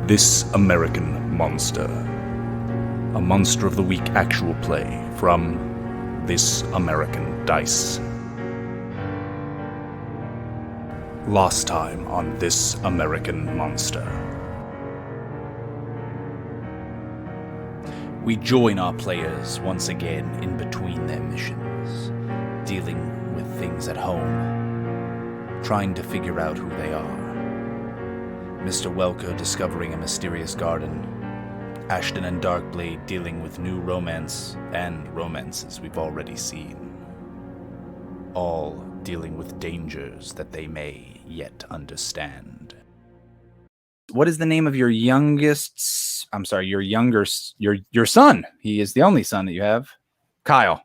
This American Monster. A Monster of the Week actual play from This American Dice. Last time on This American Monster. We join our players once again in between their missions, dealing with things at home, trying to figure out who they are. Mr. Welker discovering a mysterious garden, Ashton and Darkblade dealing with new romance and romances we've already seen. All dealing with dangers that they may yet understand. What is the name of your your son? He is the only son that you have. Kyle.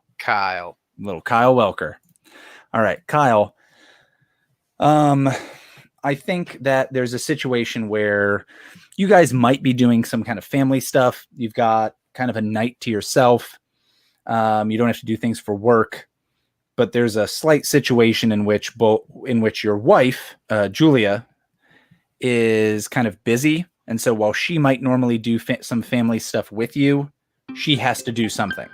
Little Kyle Welker. All right, Kyle. I think that there's a situation where you guys might be doing some kind of family stuff. You've got kind of a night to yourself. You don't have to do things for work, but there's a slight situation in which your wife, Julia, is kind of busy. And so while she might normally do some family stuff with you, she has to do something.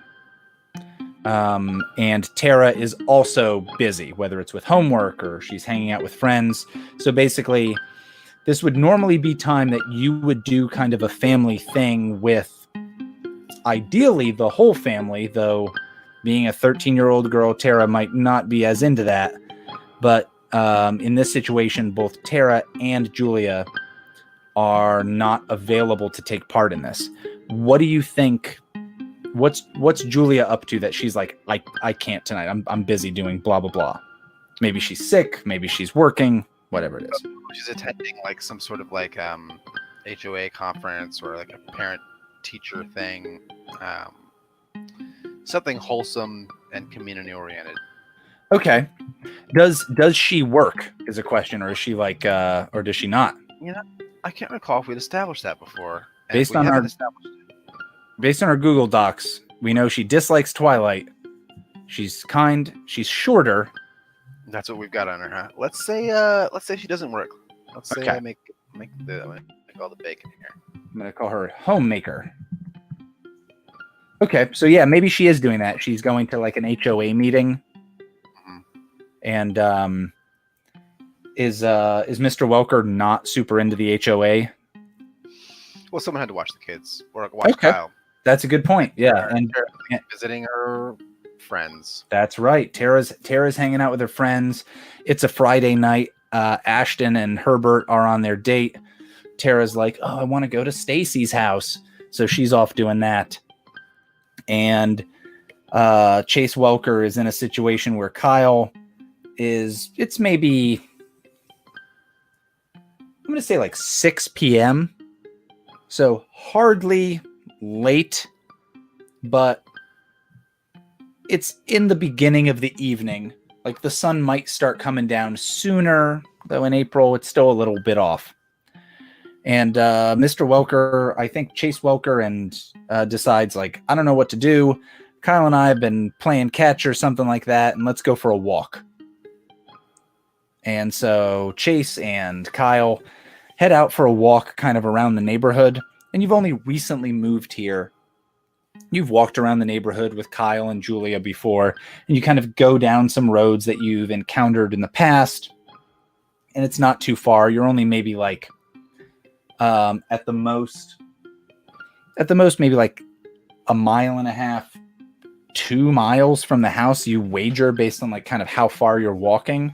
And Tara is also busy, whether it's with homework or she's hanging out with friends. So basically, this would normally be time that you would do kind of a family thing with, ideally, the whole family, though being a 13-year-old girl, Tara might not be as into that. But in this situation, both Tara and Julia are not available to take part in this. What do you think? What's Julia up to that she's like, I can't tonight. I'm busy doing blah blah blah. Maybe she's sick. Maybe she's working. Whatever it is. She's attending like some sort of like HOA conference or like a parent teacher thing. Something wholesome and community oriented. Okay. Does she work is a question, or is she like or does she not? You know, I can't recall if we'd established that before. Based on our Google Docs, we know she dislikes Twilight. She's kind. She's shorter. That's what we've got on her, huh? Let's say she doesn't work. Let's say I make all the bacon here. I'm gonna call her homemaker. Okay, so yeah, maybe she is doing that. She's going to like an HOA meeting, and is Mr. Welker not super into the HOA? Well, someone had to watch the kids or watch Kyle. That's a good point. Yeah, and visiting her friends. That's right. Tara's hanging out with her friends. It's a Friday night. Ashton and Herbert are on their date. Tara's like, "Oh, I want to go to Stacy's house," so she's off doing that. And Chase Welker is in a situation where Kyle is. It's maybe I'm going to say like 6 p.m. So hardly late, but it's in the beginning of the evening. Like the sun might start coming down sooner, though in April it's still a little bit off. And Mr. Welker, I think Chase Welker, and decides like, I don't know what to do. Kyle and I have been playing catch or something like that, and let's go for a walk. And so Chase and Kyle head out for a walk kind of around the neighborhood. And you've only recently moved here. You've walked around the neighborhood with Kyle and Julia before, and you kind of go down some roads that you've encountered in the past. And it's not too far. You're only maybe like, at the most maybe like 1.5 miles, 2 miles from the house, you wager based on like kind of how far you're walking.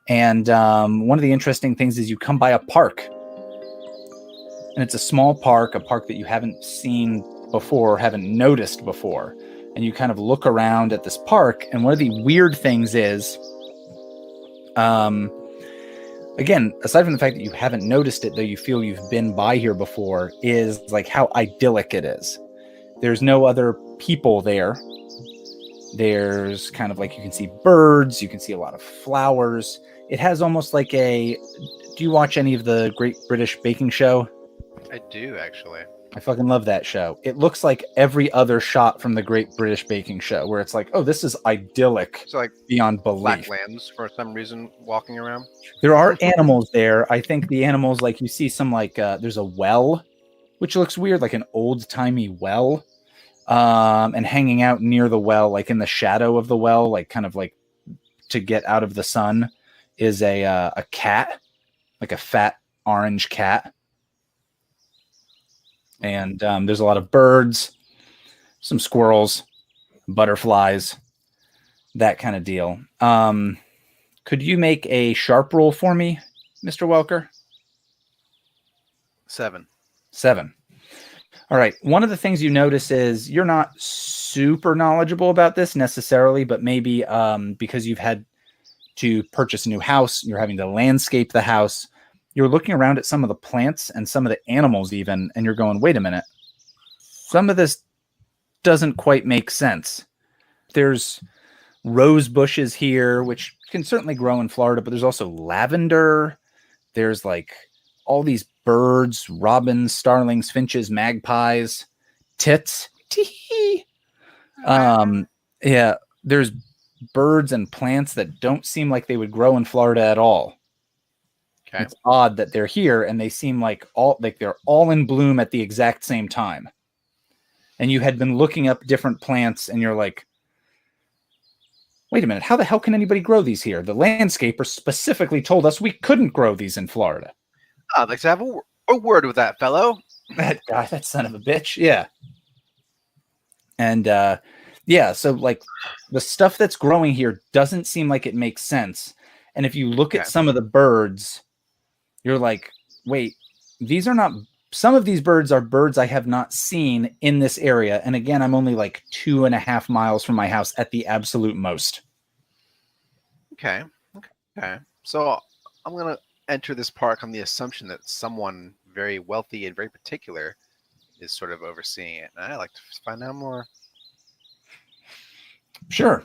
And one of the interesting things is you come by a park. And it's a small park, a park that you haven't seen before, haven't noticed before. And you kind of look around at this park. And one of the weird things is, again, aside from the fact that you haven't noticed it, though you feel you've been by here before, is like how idyllic it is. There's no other people there. There's kind of like you can see birds. You can see a lot of flowers. It has almost like do you watch any of the Great British Baking Show? I do, actually. I fucking love that show. It looks like every other shot from the Great British Baking Show, where it's like, oh, this is idyllic So like beyond black belief. lambs for some reason walking around. There are animals there. I think the animals, like you see some like there's a well, which looks weird, like an old timey well, and hanging out near the well, like in the shadow of the well, like kind of like to get out of the sun, is a cat, like a fat orange cat. And there's a lot of birds, some squirrels, butterflies, that kind of deal. Could you make a sharp roll for me, Mr. Welker? 7. 7. All right. One of the things you notice is you're not super knowledgeable about this necessarily, but maybe because you've had to purchase a new house, you're having to landscape the house. You're looking around at some of the plants and some of the animals even, and you're going, wait a minute. Some of this doesn't quite make sense. There's rose bushes here, which can certainly grow in Florida, but there's also lavender. There's like all these birds, robins, starlings, finches, magpies, tits. Tee-hee. Yeah, there's birds and plants that don't seem like they would grow in Florida at all. Okay. It's odd that they're here and they seem like they're all in bloom at the exact same time. And you had been looking up different plants and you're like, wait a minute, how the hell can anybody grow these here? The landscaper specifically told us we couldn't grow these in Florida. I'd like to have a word with that fellow. That guy, that son of a bitch. Yeah. And yeah, so like the stuff that's growing here doesn't seem like it makes sense. And if you look at some of the birds, you're like, wait, these are not, some of these birds are birds I have not seen in this area. And again, I'm only like 2.5 miles from my house at the absolute most. Okay. So I'm going to enter this park on the assumption that someone very wealthy and very particular is sort of overseeing it. And I'd like to find out more. Sure.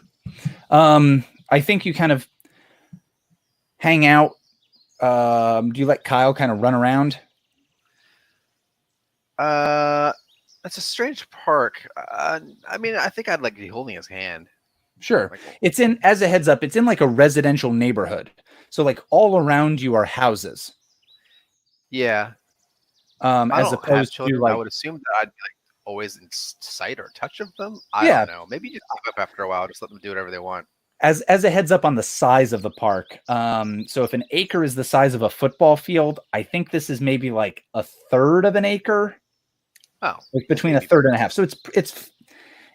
I think you kind of hang out. Do you let Kyle kind of run around? It's a strange park. I mean, I think I'd like to be holding his hand. Sure. It's in, as a heads up, it's in like a residential neighborhood. So like all around you are houses. Yeah. As opposed to like, I would assume that I'd be like always in sight or touch of them. I don't know. Maybe just give up after a while. Just let them do whatever they want. As a heads up on the size of the park. So if an acre is the size of a football field, I think this is maybe like a third of an acre. Oh, like between a third and a half. So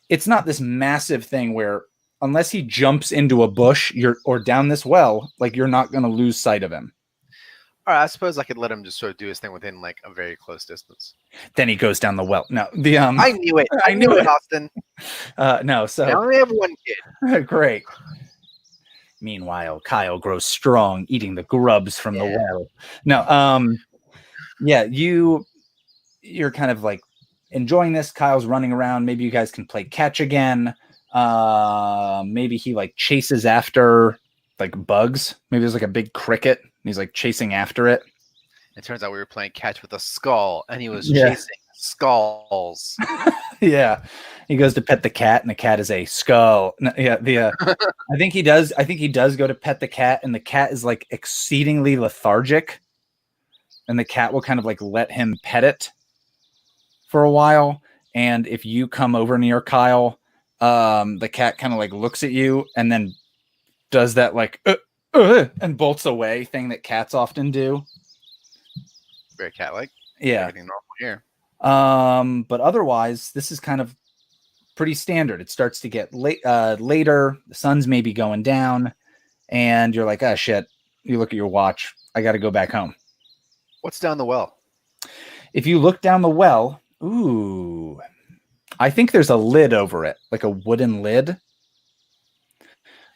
it's not this massive thing where unless he jumps into a bush or down this well, like you're not going to lose sight of him. All right, I suppose I could let him just sort of do his thing within like a very close distance. Then he goes down the well. No, I knew it. I knew it, Austin. No, so I only have one kid. Great. Meanwhile, Kyle grows strong, eating the grubs from the well. No, yeah, you're kind of like enjoying this. Kyle's running around. Maybe you guys can play catch again. Maybe he like chases after like bugs. Maybe there's like a big cricket and he's like chasing after it. It turns out we were playing catch with a skull and he was chasing skulls. Yeah. He goes to pet the cat and the cat is a skull. No, yeah. I think he does go to pet the cat and the cat is like exceedingly lethargic and the cat will kind of like let him pet it for a while. And if you come over near Kyle, the cat kind of like looks at you and then does that like and bolts away thing that cats often do. Very cat-like. Yeah. Everything normal here. But otherwise, this is kind of pretty standard. It starts to get later. The sun's maybe going down, and you're like, "Ah, shit." You look at your watch. I got to go back home. What's down the well? If you look down the well, ooh, I think there's a lid over it, like a wooden lid.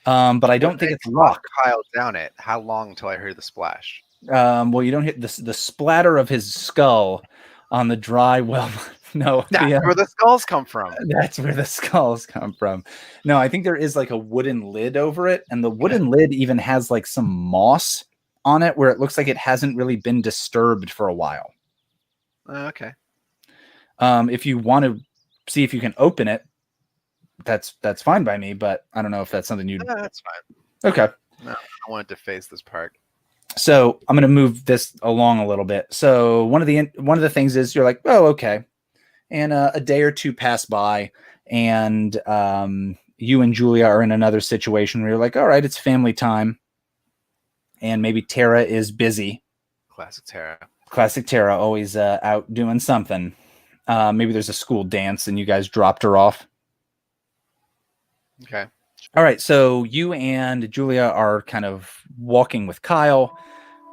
But I don't think it's locked. Kyle down it. How long until I hear the splash? Well, you don't hit the splatter of his skull on the dry well. No, that's where the skulls come from. That's where the skulls come from. No, I think there is like a wooden lid over it, and the wooden lid even has like some moss on it where it looks like it hasn't really been disturbed for a while. Okay. If you want to see if you can open it, that's fine by me. But I don't know if that's something you'd. That's fine. Okay. No, I wanted to face this park. So I'm going to move this along a little bit. So one of the things is you're like, oh, okay, and a day or two pass by, and you and Julia are in another situation where you're like, all right, it's family time, and maybe Tara is busy. Classic Tara, always out doing something. Maybe there's a school dance, and you guys dropped her off. Okay. All right, so you and Julia are kind of walking with Kyle.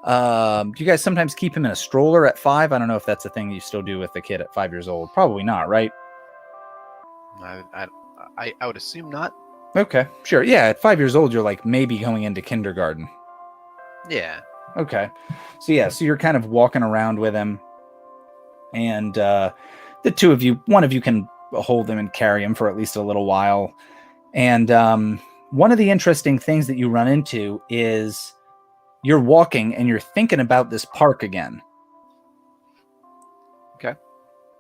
Do you guys sometimes keep him in a stroller at 5? I don't know if that's a thing you still do with the kid at 5 years old. Probably not, right? I would assume not. Okay, sure. Yeah, at 5 years old, you're like maybe going into kindergarten. Yeah. Okay. So you're kind of walking around with him, and the two of you, one of you can hold him and carry him for at least a little while. And one of the interesting things that you run into is you're walking and you're thinking about this park again. Okay.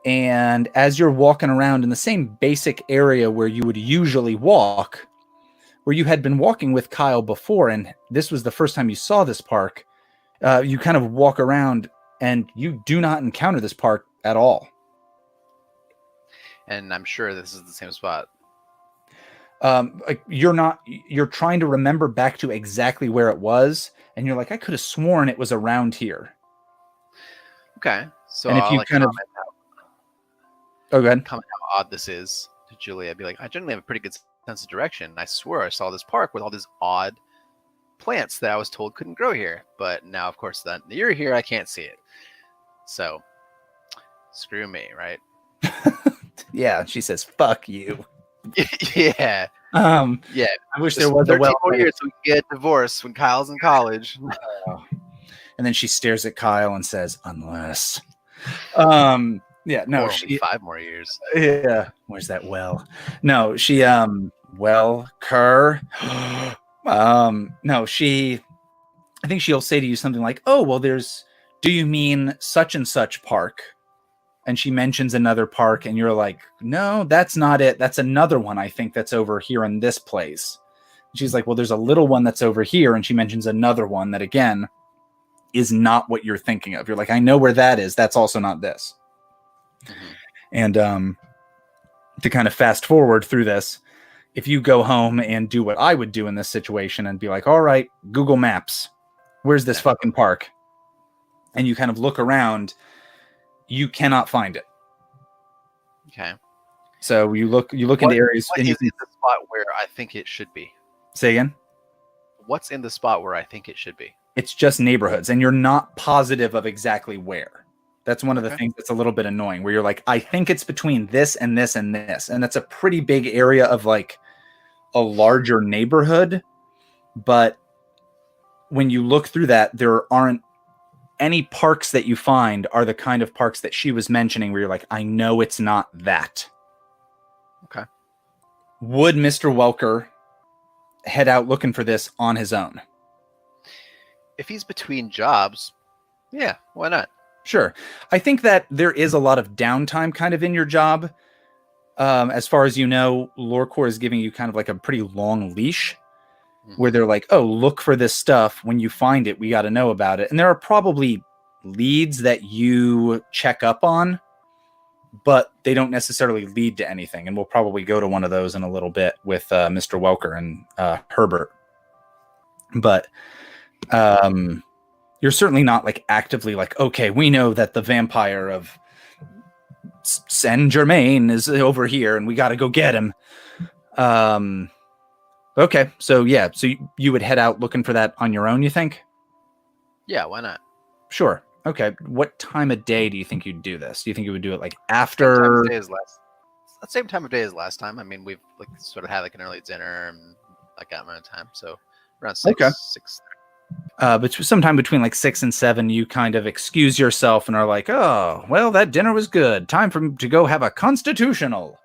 And as you're walking around in the same basic area where you would usually walk, where you had been walking with Kyle before, and this was the first time you saw this park, you kind of walk around and you do not encounter this park at all. And I'm sure this is the same spot. You're trying to remember back to exactly where it was, and you're like, I could have sworn it was around here. Okay. So and if you kind of go ahead. Comment how odd this is to Julia. I'd be like, I generally have a pretty good sense of direction. I swear I saw this park with all these odd plants that I was told couldn't grow here. But now, of course, that you're here, I can't see it. So screw me, right? Yeah, she says, fuck you. Yeah. Yeah. I wish there was a 13 more years so we can get a divorce when Kyle's in college. And then she stares at Kyle and says, unless. Yeah, no, or only 5 more years. Yeah. Where's that well? No, she Welker. No, I think she'll say to you something like, oh, well, do you mean such and such park? And she mentions another park, and you're like, no, that's not it. That's another one, I think, that's over here in this place. She's like, well, there's a little one that's over here. And she mentions another one that, again, is not what you're thinking of. You're like, I know where that is. That's also not this. Mm-hmm. And to kind of fast forward through this, if you go home and do what I would do in this situation and be like, all right, Google Maps, where's this fucking park? And you kind of look around, you cannot find it. Okay. So you look into areas. What is in the spot where I think it should be? Say again? What's in the spot where I think it should be? It's just neighborhoods, and you're not positive of exactly where. That's one of the things that's a little bit annoying, where you're like, I think it's between this and this and this. And that's a pretty big area of like a larger neighborhood. But when you look through that, there aren't any parks that you find are the kind of parks that she was mentioning where you're like, I know it's not that. Okay. Would Mr. Welker head out looking for this on his own? If he's between jobs, yeah, why not? Sure. I think that there is a lot of downtime kind of in your job. As far as you know, Lorecore is giving you kind of like a pretty long leash where they're like, oh, look for this stuff. When you find it, we got to know about it. And there are probably leads that you check up on, but they don't necessarily lead to anything. And we'll probably go to one of those in a little bit with Mr. Welker and Herbert. But you're certainly not like actively like, okay, we know that the vampire of Saint Germain is over here and we got to go get him. Okay, so yeah, so you would head out looking for that on your own, you think? Yeah, why not? Sure. Okay, what time of day do you think you'd do this? Do you think you would do it like after? Same time of day as last time. I mean, we've like sort of had like an early dinner and like that amount of time, so around 6. Okay. 6. But sometime between like 6 and 7, you kind of excuse yourself and are like, oh, well, that dinner was good. Time to go have a constitutional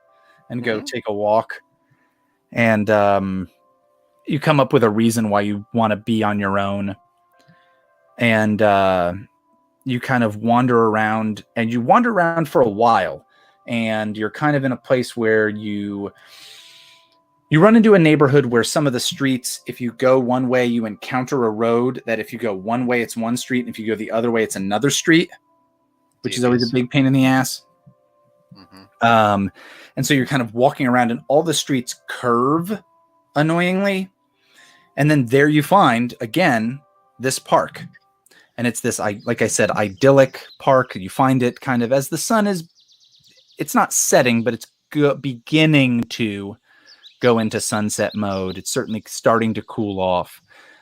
and go take a walk. And you come up with a reason why you want to be on your own. And you kind of wander around, and you wander around for a while. and you're kind of in a place where you run into a neighborhood where some of the streets, if you go one way, you encounter a road that if you go one way, it's one street, and if you go the other way, it's another street, which is always a big pain in the ass. Mm-hmm. And so you're kind of walking around, and all the streets curve annoyingly. And then there you find, again, this park. And it's this, like I said, idyllic park. You find it kind of as the sun is, it's not setting, but it's beginning to go into sunset mode. It's certainly starting to cool off.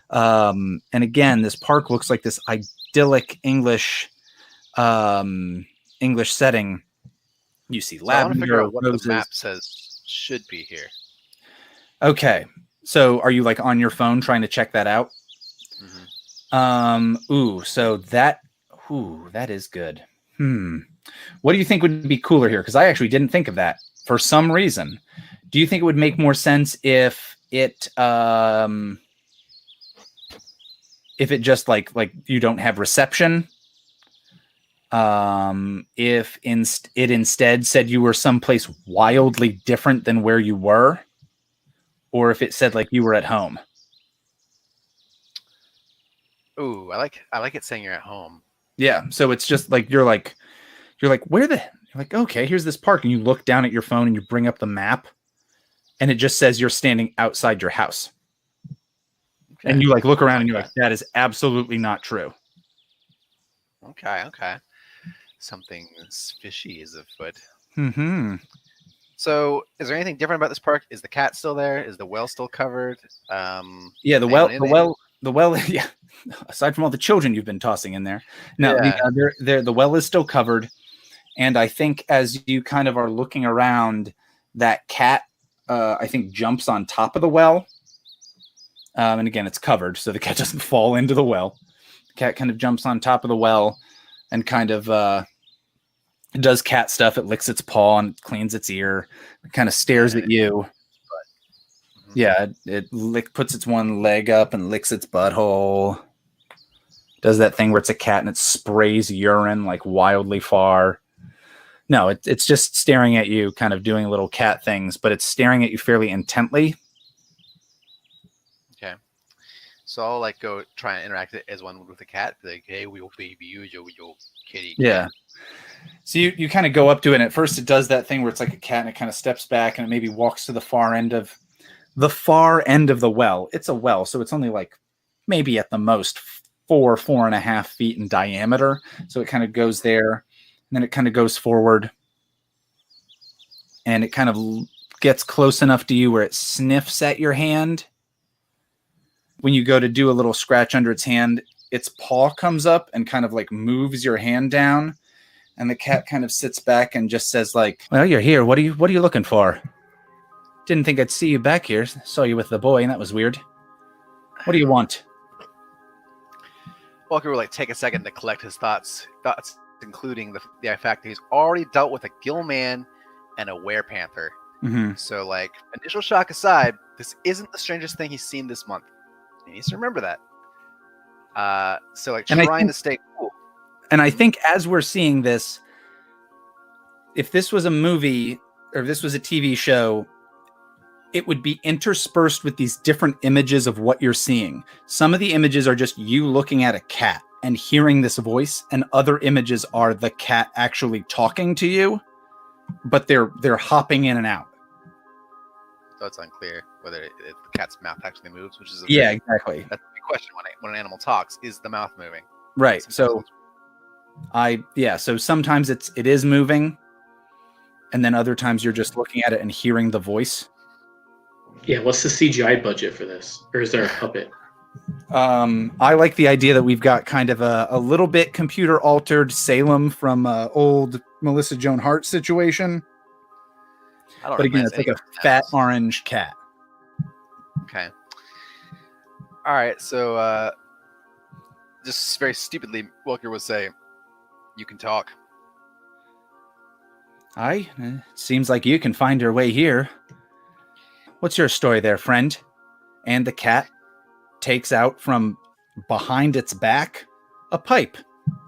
And again, this park looks like this idyllic English setting. You see lavender, I want to figure out what roses. the map says should be here. Okay. So are you like on your phone trying to check that out? Mm-hmm. So that is good. What do you think would be cooler here? Because I actually didn't think of that for some reason. Do you think it would make more sense if it just like you don't have reception? If it instead said you were someplace wildly different than where you were, or if it said like you were at home? Ooh, I like it saying you're at home. Yeah. So it's just like you're like where the you're like, okay, here's this park, and you look down at your phone and you bring up the map, and it just says you're standing outside your house. Okay. And you like look around and you're like, that is absolutely not true. Okay. Something fishy is afoot. Mm-hmm. So, is there anything different about this park? Is the cat still there? Is the well still covered? Yeah, the well. Yeah. Aside from all the children you've been tossing in there, no, yeah. The well is still covered, and I think as you kind of are looking around, that cat, I think, jumps on top of the well. And again, it's covered, so the cat doesn't fall into the well. The cat kind of jumps on top of the well and kind of does cat stuff. It licks its paw and cleans its ear. It kind of stares at you. Yeah, it puts its one leg up and licks its butthole. Does that thing where it's a cat and it sprays urine like wildly far. No, it's just staring at you, kind of doing little cat things, but it's staring at you fairly intently. Okay. So I'll like go try and interact as one would with the cat. Like, hey, we will baby you, your kitty. Yeah. So you kind of go up to it, and at first it does that thing where it's like a cat and it kind of steps back and it maybe walks to the far end of the well. It's a well, so it's only like maybe at the most 4.5 feet in diameter. So it kind of goes there, and then it kind of goes forward, and it kind of gets close enough to you where it sniffs at your hand. When you go to do a little scratch under its hand, its paw comes up and kind of like moves your hand down, and the cat kind of sits back and just says like, well, you're here. What are you looking for? Didn't think I'd see you back here. Saw you with the boy, and that was weird. What do you want? Welker will like take a second to collect his thoughts, including the fact that he's already dealt with a gill man and a werepanther. Mm-hmm. So like, initial shock aside, this isn't the strangest thing he's seen this month. He needs to remember that. So like trying to stay cool. And I think as we're seeing this, if this was a movie or if this was a TV show, it would be interspersed with these different images of what you're seeing. Some of the images are just you looking at a cat and hearing this voice, and other images are the cat actually talking to you, but they're hopping in and out. So it's unclear whether the cat's mouth actually moves, which is exactly. That's the question when an animal talks: is the mouth moving? Right. So sometimes it is moving, and then other times you're just looking at it and hearing the voice. Yeah, what's the CGI budget for this? Or is there a puppet? I like the idea that we've got kind of a little bit computer altered Salem from old Melissa Joan Hart situation. But again, it's like a fat orange cat. Okay. All right. So just very stupidly, Welker would say, you can talk. It seems like you can find your way here. What's your story there, friend? And the cat takes out from behind its back a pipe.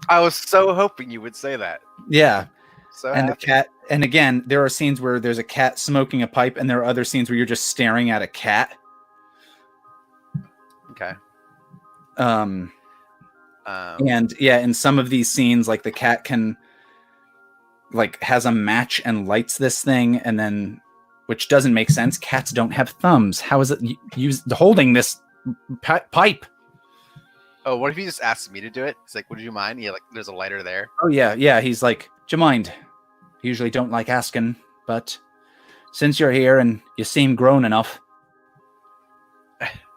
I was so hoping you would say that. Yeah. So and happy. the cat And again, there are scenes where there's a cat smoking a pipe, and there are other scenes where you're just staring at a cat. Okay. And yeah, in some of these scenes, like the cat can has a match and lights this thing, and then, which doesn't make sense. Cats don't have thumbs. How is it holding this pipe? Oh, what if he just asks me to do it? It's like, would you mind? Yeah, like there's a lighter there. Oh yeah. He's like, do you mind? Usually don't like asking, but since you're here and you seem grown enough.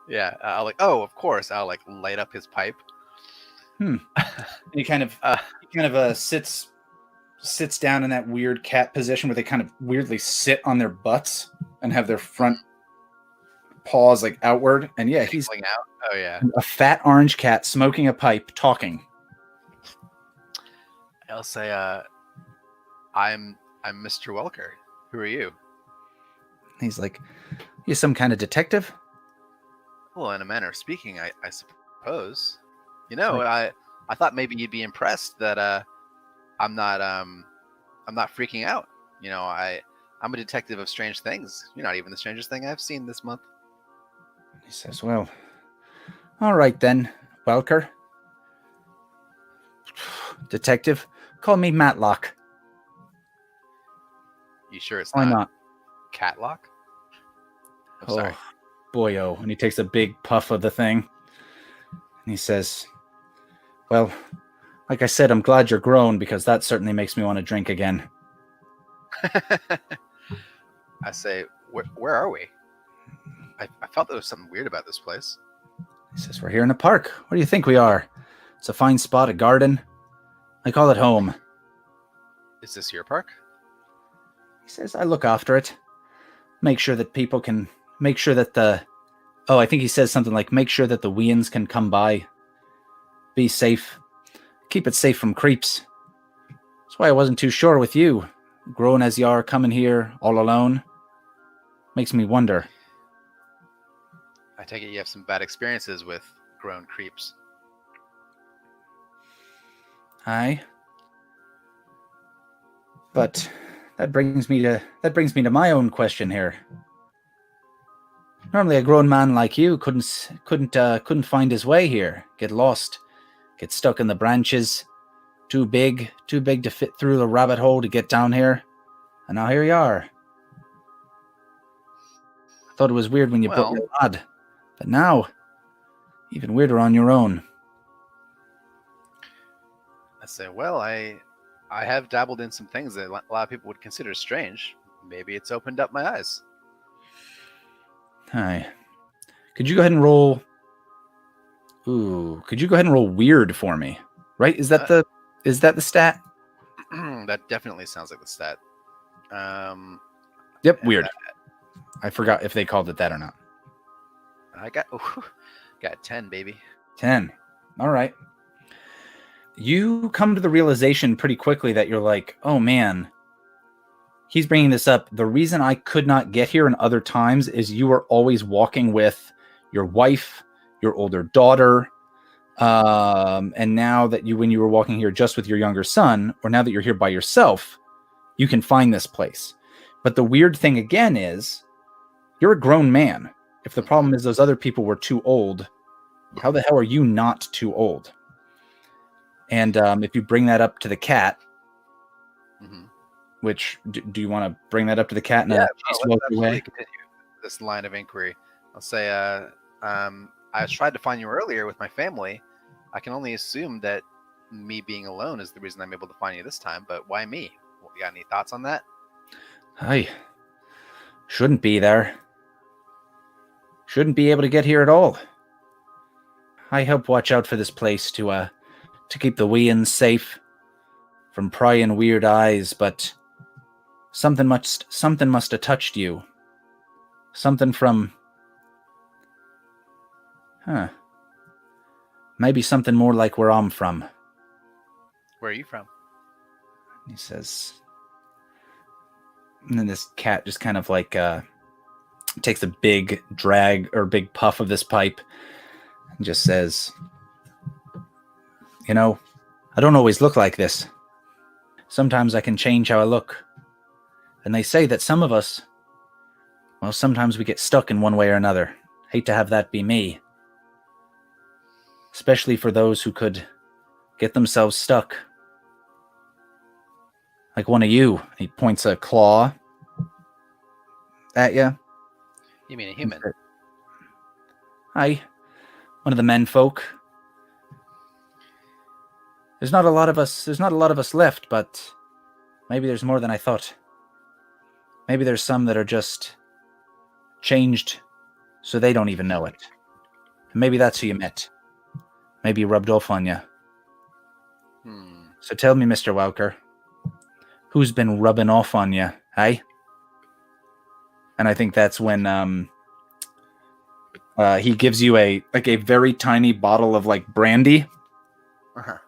Yeah, I'll like, oh, of course. I'll like light up his pipe. He kind of sits down in that weird cat position where they kind of weirdly sit on their butts and have their front paws like outward. And yeah, he's out. Oh yeah, a fat orange cat smoking a pipe, talking. I'll say, I'm Mr. Welker. Who are you? He's like, you some kind of detective? Well, in a manner of speaking, I suppose. You know, I thought maybe you'd be impressed that I'm not freaking out. You know, I'm a detective of strange things. You're not even the strangest thing I've seen this month. He says, well, all right then, Welker. Detective, call me Matlock. You sure it's Why not? Catlock? I'm Oh, sorry. boyo. And he takes a big puff of the thing. And he says, well, like I said, I'm glad you're grown, because that certainly makes me want to drink again. I say, where are we? I felt there was something weird about this place. He says, we're here in a park. What do you think we are? It's a fine spot, a garden. I call it home. Is this your park? He says, I look after it. Make sure that people can... Make sure that I think he says something like, make sure that the weans can come by. Be safe. Keep it safe from creeps. That's why I wasn't too sure with you. Grown as you are, coming here all alone. Makes me wonder. I take it you have some bad experiences with grown creeps. Aye. But that brings me to my own question here. Normally a grown man like you couldn't find his way here. Get lost. Get stuck in the branches. Too big to fit through the rabbit hole to get down here. And now here you are. I thought it was weird when you brought your lad. But now, even weirder on your own. I say, well, I have dabbled in some things that a lot of people would consider strange. Maybe it's opened up my eyes. Hi. Could you go ahead and roll... Ooh, could you go ahead and roll weird for me? Right? Is that the stat? That definitely sounds like the stat. Yep, weird. I forgot if they called it that or not. I got 10, baby. 10. All right. You come to the realization pretty quickly that you're like, oh man, he's bringing this up. The reason I could not get here in other times is you were always walking with your wife, your older daughter, and now that when you were walking here just with your younger son, or now that you're here by yourself, you can find this place. But the weird thing again is, you're a grown man. If the problem is those other people were too old, how the hell are you not too old? And if you bring that up to the cat, which do you want to bring that up to the cat in a peaceful way? Continue this line of inquiry. I'll say, I tried to find you earlier with my family. I can only assume that me being alone is the reason I'm able to find you this time. But why me? You got any thoughts on that? I shouldn't be there. Shouldn't be able to get here at all. I help watch out for this place to keep the weans safe from prying weird eyes, but something must have touched you. Something from... Maybe something more like where I'm from. Where are you from? He says... And then this cat just kind of like takes a big drag or big puff of this pipe and just says, you know, I don't always look like this. Sometimes I can change how I look. And they say that some of us, well, sometimes we get stuck in one way or another. Hate to have that be me. Especially for those who could get themselves stuck. Like one of you. He points a claw at you. You mean a human? Hi. One of the men folk. There's not a lot of us left, but maybe there's more than I thought. Maybe there's some that are just changed so they don't even know it. And maybe that's who you met. Maybe he rubbed off on you. So tell me, Mr. Welker, who's been rubbing off on you, eh? And I think that's when he gives you a very tiny bottle of like brandy. It'd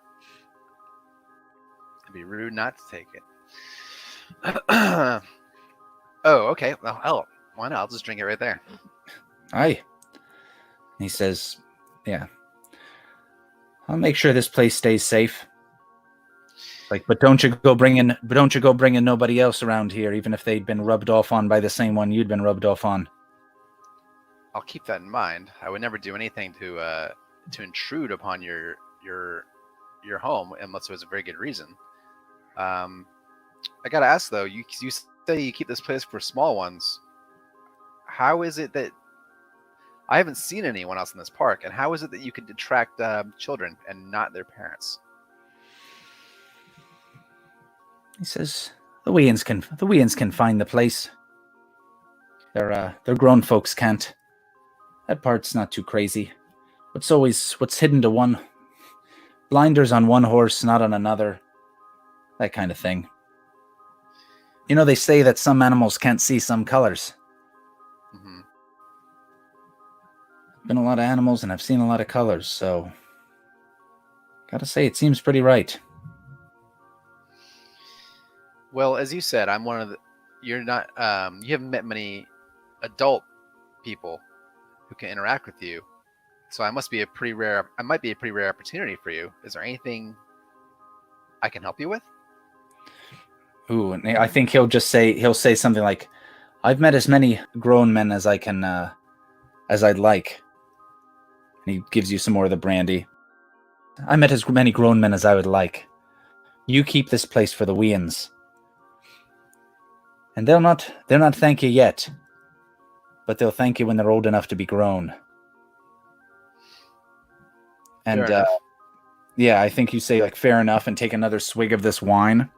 be rude not to take it. Oh, okay. Well, hell, why not? I'll just drink it right there. Aye. He says, yeah. I'll make sure this place stays safe. Like, but don't you go bringing nobody else around here, even if they'd been rubbed off on by the same one you'd been rubbed off on. I'll keep that in mind. I would never do anything to intrude upon your home unless there was a very good reason. I gotta ask though, you say you keep this place for small ones. How is it that I haven't seen anyone else in this park, and how is it that you could attract children and not their parents? He says the Weans can find the place. Their grown folks can't. That part's not too crazy. What's hidden to one? Blinders on one horse, not on another. That kind of thing. You know, they say that some animals can't see some colors. Mm-hmm. Been a lot of animals and I've seen a lot of colors, so gotta say it seems pretty right. Well, as you said, I'm one of the. You're not. You haven't met many adult people who can interact with you, so I might be a pretty rare opportunity for you. Is there anything I can help you with? Ooh, and I think he'll say something like, "I've met as many grown men as I can, as I'd like." And he gives you some more of the brandy. I met as many grown men as I would like. You keep this place for the Weans. And they'll not thank you yet, but they'll thank you when they're old enough to be grown. And yeah, I think you say like fair enough and take another swig of this wine,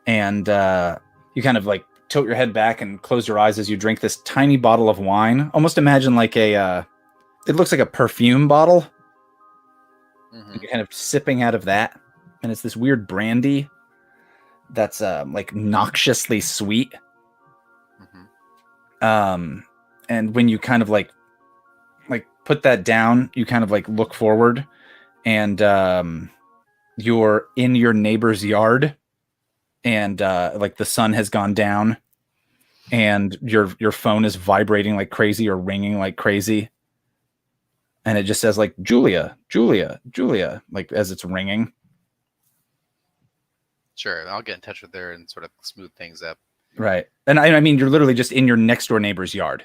and you kind of like tilt your head back and close your eyes as you drink this tiny bottle of wine. Almost imagine like it looks like a perfume bottle. Mm-hmm. You're kind of sipping out of that, and it's this weird brandy that's like noxiously sweet. Mm-hmm. And when you kind of like put that down, you kind of like look forward, and you're in your neighbor's yard, and like the sun has gone down, and your phone is vibrating like crazy or ringing like crazy, and it just says like Julia, like as it's ringing. Sure, I'll get in touch with her and sort of smooth things up. Right. And I mean, you're literally just in your next door neighbor's yard.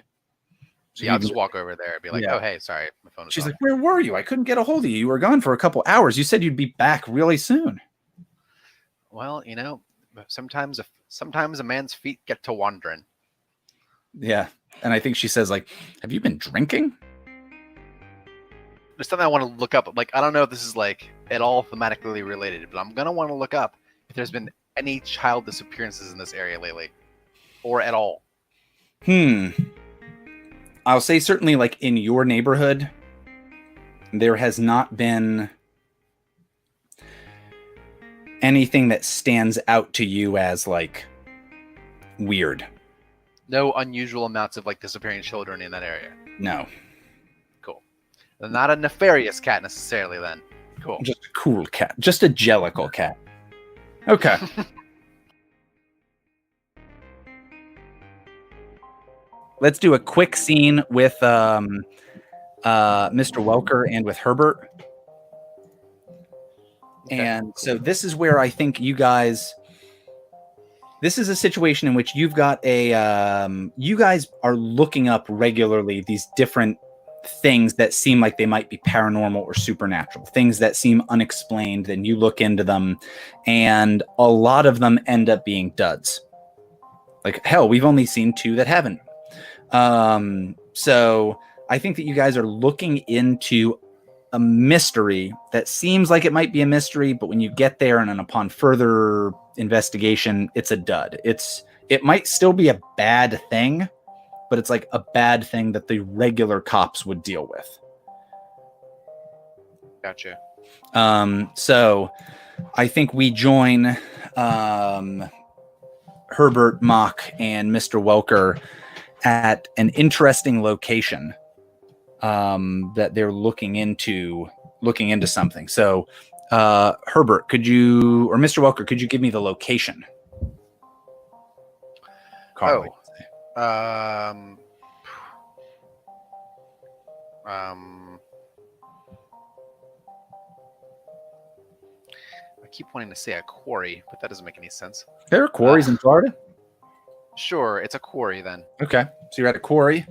So yeah, I'll just walk over there and be like, "Oh, hey, sorry, my phone is She's on." like, "Where were you? I couldn't get a hold of you. You were gone for a couple hours. You said you'd be back really soon." Well, you know, sometimes a man's feet get to wandering. Yeah. And I think she says like, "Have you been drinking?" There's something I want to look up. Like, I don't know if this is like at all thematically related, but I'm gonna want to look up if there's been any child disappearances in this area lately, or at all. I'll say certainly like in your neighborhood, there has not been anything that stands out to you as like weird. No unusual amounts of like disappearing children in that area. No. Cool. Not a nefarious cat necessarily then. Cool. Just a cool cat. Just a jellicle cat. Okay. Let's do a quick scene with Mr. Welker and with Herbert. Okay. And so this is where I think you guys This is a situation in which you've got you guys are looking up regularly these different things that seem like they might be paranormal or supernatural, things that seem unexplained. Then you look into them, and a lot of them end up being duds. Like, hell, we've only seen 2 that haven't. So I think that you guys are looking into a mystery that seems like it might be a mystery, but when you get there and then upon further investigation, it's a dud. It might still be a bad thing, but it's like a bad thing that the regular cops would deal with. Gotcha. So I think we join Herbert, Kmoch, and Mr. Welker at an interesting location that they're looking into something. So Herbert, or Mr. Welker, could you give me the location? Carl, I keep wanting to say a quarry, but that doesn't make any sense. there are quarries in Florida? Sure, it's a quarry then. Okay, so you're at a quarry.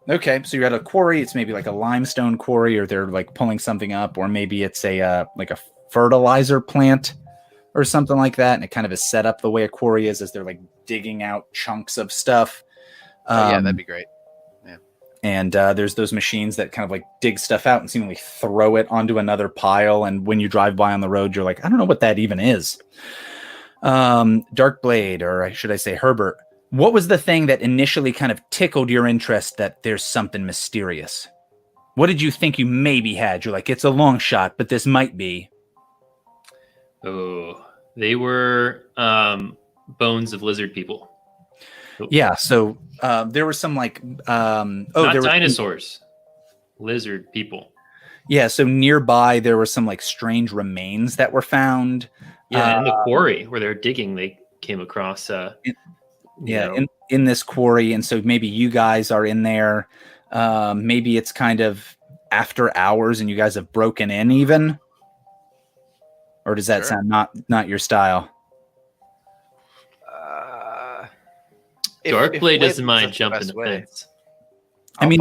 Okay, so you're at a quarry. It's maybe like a limestone quarry, or they're like pulling something up, or maybe it's a like a fertilizer plant or something like that, and it kind of is set up the way a quarry is, as they're like digging out chunks of stuff. Yeah, that'd be great. And there's those machines that kind of like dig stuff out and seemingly throw it onto another pile. And when you drive by on the road, you're like, I don't know what that even is. Darkblade, or should I say Herbert, what was the thing that initially kind of tickled your interest that there's something mysterious? What did you think you maybe had? You're like, it's a long shot, but this might be. Oh, they were bones of lizard people. Yeah, so there were some like not there dinosaurs, lizard people. Yeah, so nearby there were some like strange remains that were found. Yeah, in the quarry where they're digging, they came across. In this quarry, and so maybe you guys are in there. Maybe it's kind of after hours, and you guys have broken in, even. Or does that sound not your style? Darkblade doesn't mind jumping the fence. I mean,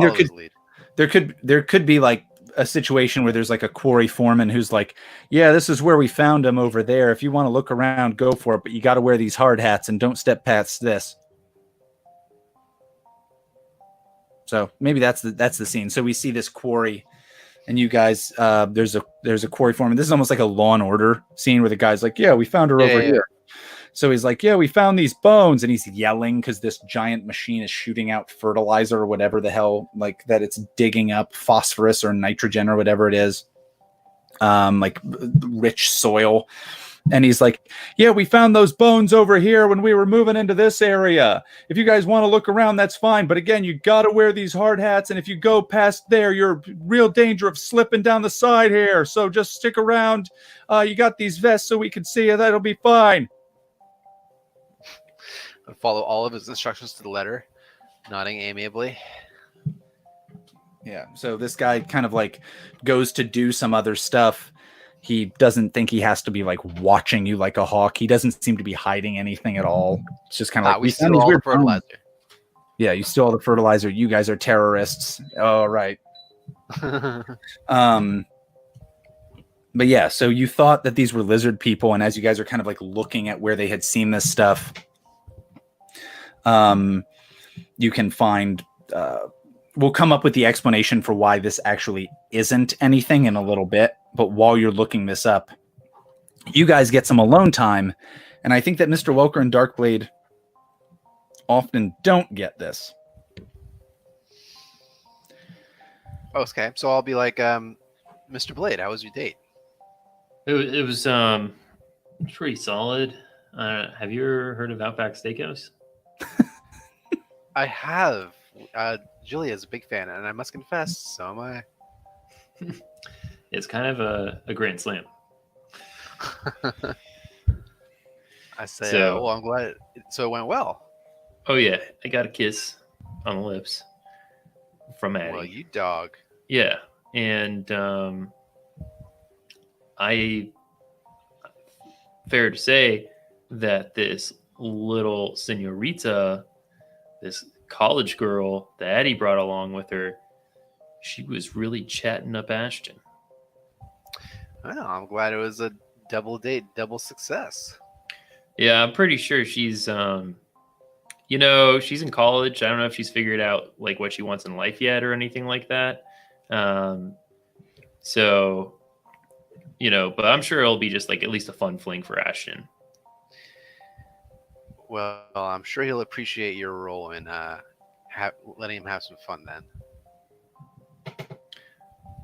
there could be like a situation where there's like a quarry foreman who's like, yeah, this is where we found him over there. If you want to look around, go for it, but you got to wear these hard hats and don't step past this. So maybe that's the scene. So we see this quarry, and you guys, there's a quarry foreman. This is almost like a Law and Order scene where the guy's like, yeah, we found her over here. So he's like, yeah, we found these bones, and he's yelling because this giant machine is shooting out fertilizer or whatever the hell, like that it's digging up phosphorus or nitrogen or whatever it is, like rich soil. And he's like, yeah, we found those bones over here when we were moving into this area. If you guys want to look around, that's fine. But again, you got to wear these hard hats. And if you go past there, you're in real danger of slipping down the side here. So just stick around. You got these vests so we can see you. That'll be fine. Follow all of his instructions to the letter, nodding amiably. Yeah. So this guy kind of like goes to do some other stuff. He doesn't think he has to be like watching you like a hawk. He doesn't seem to be hiding anything at all. It's just kind of like, we steal all the fertilizer. Yeah, you steal all the fertilizer. You guys are terrorists. Oh, right. But yeah, so you thought that these were lizard people, and as you guys are kind of like looking at where they had seen this stuff, you can find we'll come up with the explanation for why this actually isn't anything in a little bit. But while you're looking this up, you guys get some alone time, and I think that Mr. Welker and Darkblade often don't get this. Okay, so I'll be like, Mr. Blade, how was your date? It was pretty solid. Have you ever heard of Outback Steakhouse? I have. Julia's a big fan, and I must confess, so am I. It's kind of a grand slam. I say, well, I'm glad so it went well. Oh, yeah. I got a kiss on the lips from Addie. Well, you dog. Yeah. And fair to say that this little senorita, this college girl that Eddie brought along with her, she was really chatting up Ashton. Well, I'm glad it was a double date, double success. Yeah, I'm pretty sure she's she's in college. I don't know if she's figured out like what she wants in life yet or anything like that. So, but I'm sure it'll be just like at least a fun fling for Ashton. Well, I'm sure he'll appreciate your role in letting him have some fun then.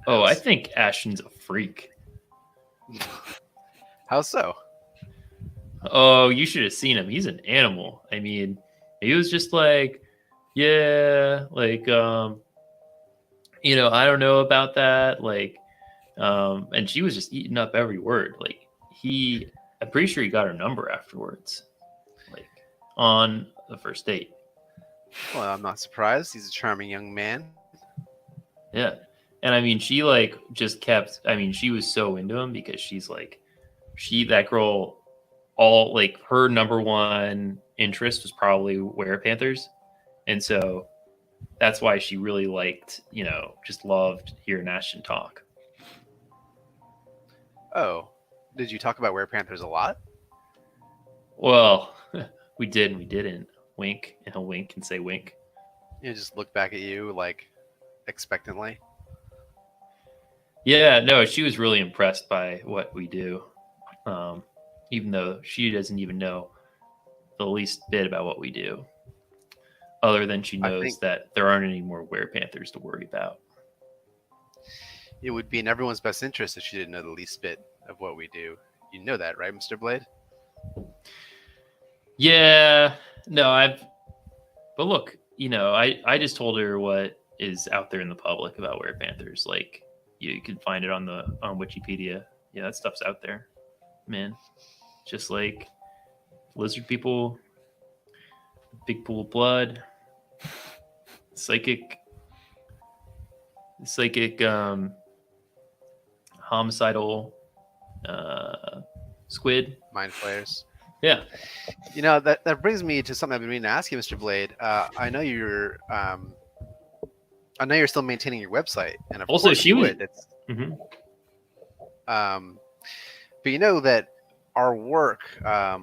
Oh, I think Ashton's a freak. How so? Oh, you should have seen him. He's an animal. I mean, he was just like, yeah, like, I don't know about that. Like, and she was just eating up every word. Like, I'm pretty sure he got her number afterwards, like, on the first date. Well, I'm not surprised. He's a charming young man. Yeah. And I mean, she like just kept, she was so into him because she's like, that girl, all like her number one interest was probably Werepanthers. And so that's why she really liked, just loved hearing Ashton talk. Oh, did you talk about Werepanthers a lot? Well, we did and we didn't. Wink, and he'll wink and say wink. Just look back at you like expectantly. Yeah, no, she was really impressed by what we do. Even though she doesn't even know the least bit about what we do. Other than she knows that there aren't any more Werepanthers to worry about. It would be in everyone's best interest if she didn't know the least bit of what we do. You know that, right, Mr. Blade? Yeah, no, but look, I just told her what is out there in the public about Werepanthers. Like, you can find it on Wikipedia. Yeah, that stuff's out there, man. Just like lizard people, big pool of blood, psychic, homicidal, squid, mind flayers. Yeah. That brings me to something I've been meaning to ask you, Mr. Blade. I know you're still maintaining your website, and of also course she was. Mm-hmm. But you know that our work, our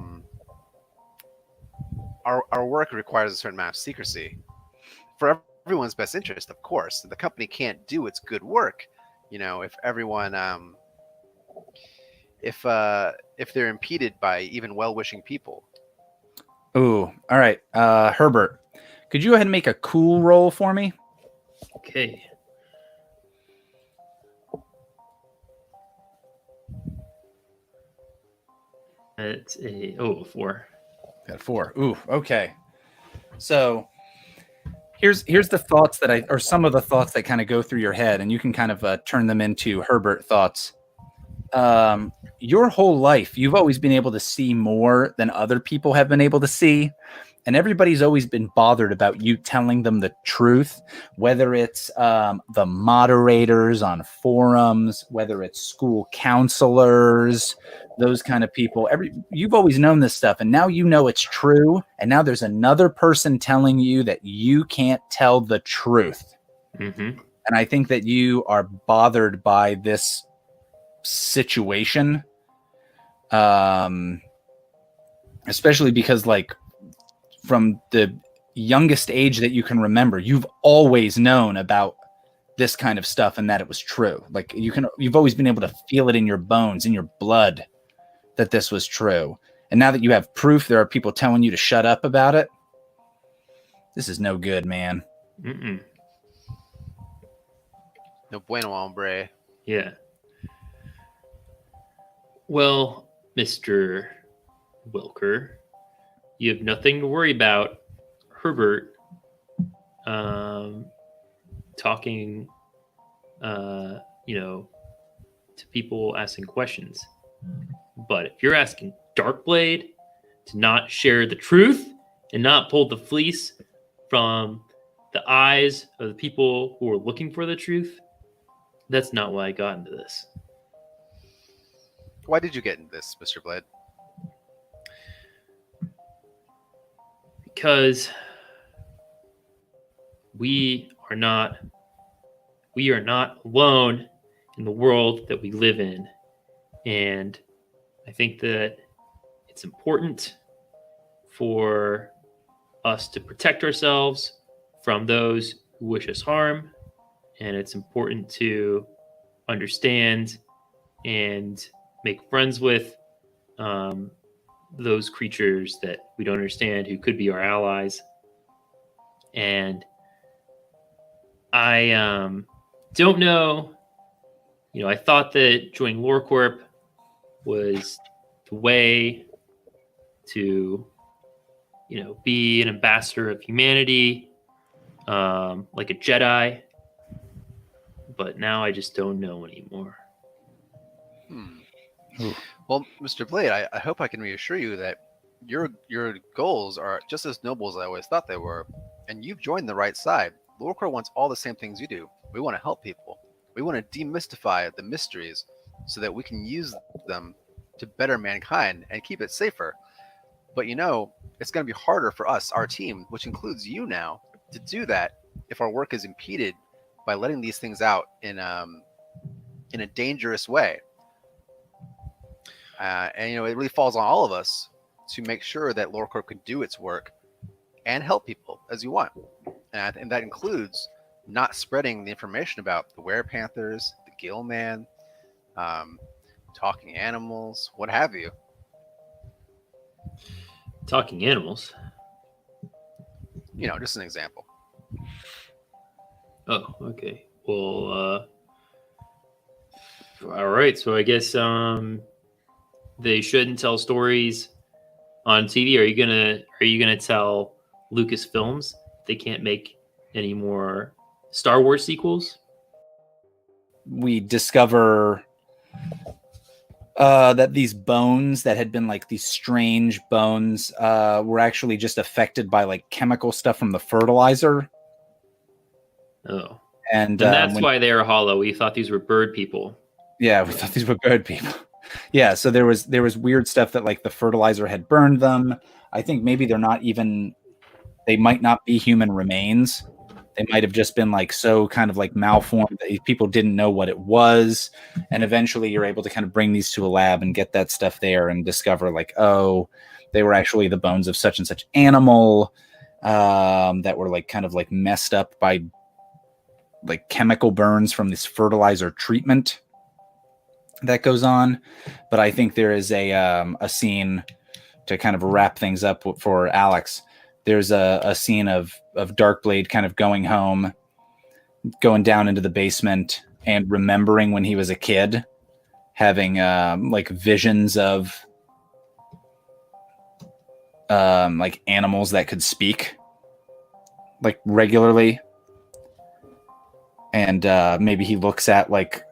work requires a certain amount of secrecy for everyone's best interest, of course. The company can't do its good work, if everyone, if they're impeded by even well-wishing people. Ooh, all right. Herbert, could you go ahead and make a cool roll for me? Okay. It's a 4. Got a 4. Ooh, okay. So here's the thoughts or some of the thoughts that kind of go through your head, and you can kind of turn them into Herbert thoughts. Your whole life, you've always been able to see more than other people have been able to see. And everybody's always been bothered about you telling them the truth, whether it's the moderators on forums, whether it's school counselors, those kind of people. You've always known this stuff, and now you know it's true. And now there's another person telling you that you can't tell the truth. Mm-hmm. And I think that you are bothered by this situation, especially because, like, from the youngest age that you can remember, you've always known about this kind of stuff and that it was true. Like, you've always been able to feel it in your bones, in your blood, that this was true. And now that you have proof, there are people telling you to shut up about it. This is no good, man. Mm-mm. No bueno, hombre. Yeah. Well, Mr. Welker, you have nothing to worry about. Herbert talking, to people asking questions. But if you're asking Darkblade to not share the truth and not pull the fleece from the eyes of the people who are looking for the truth, that's not why I got into this. Why did you get into this, Mr. Blade? Because we are not alone in the world that we live in. And I think that it's important for us to protect ourselves from those who wish us harm. And it's important to understand and make friends with those creatures that we don't understand who could be our allies. And I don't know, I thought that joining LoreCorp was the way to, be an ambassador of humanity, like a Jedi. But now I just don't know anymore. Well, Mr. Blade, I hope I can reassure you that your goals are just as noble as I always thought they were, and you've joined the right side. LoreCorp wants all the same things you do. We want to help people. We want to demystify the mysteries so that we can use them to better mankind and keep it safer. But it's going to be harder for us, our team, which includes you now, to do that if our work is impeded by letting these things out in a dangerous way. And it really falls on all of us to make sure that LoreCorp can do its work and help people as you want. And that includes not spreading the information about the werepanthers, the gill man, talking animals, what have you. Talking animals? Just an example. Oh, okay. Well, all right. So I guess they shouldn't tell stories on TV. Are you gonna tell Lucasfilms they can't make any more Star Wars sequels? We discover that these bones that had been like these strange bones were actually just affected by like chemical stuff from the fertilizer. Oh. And that's why they were hollow. We thought these were bird people. Yeah, we thought these were bird people. Yeah, so there was weird stuff that like the fertilizer had burned them. I think maybe they might not be human remains. They might have just been like so kind of like malformed that people didn't know what it was. And eventually you're able to kind of bring these to a lab and get that stuff there and discover like, oh, they were actually the bones of such and such animal that were like kind of like messed up by like chemical burns from this fertilizer treatment that goes on. But I think there is a scene to kind of wrap things up for Alex. There's a scene of Darkblade kind of going home, going down into the basement and remembering when he was a kid, having like visions of like animals that could speak like regularly. And maybe he looks at like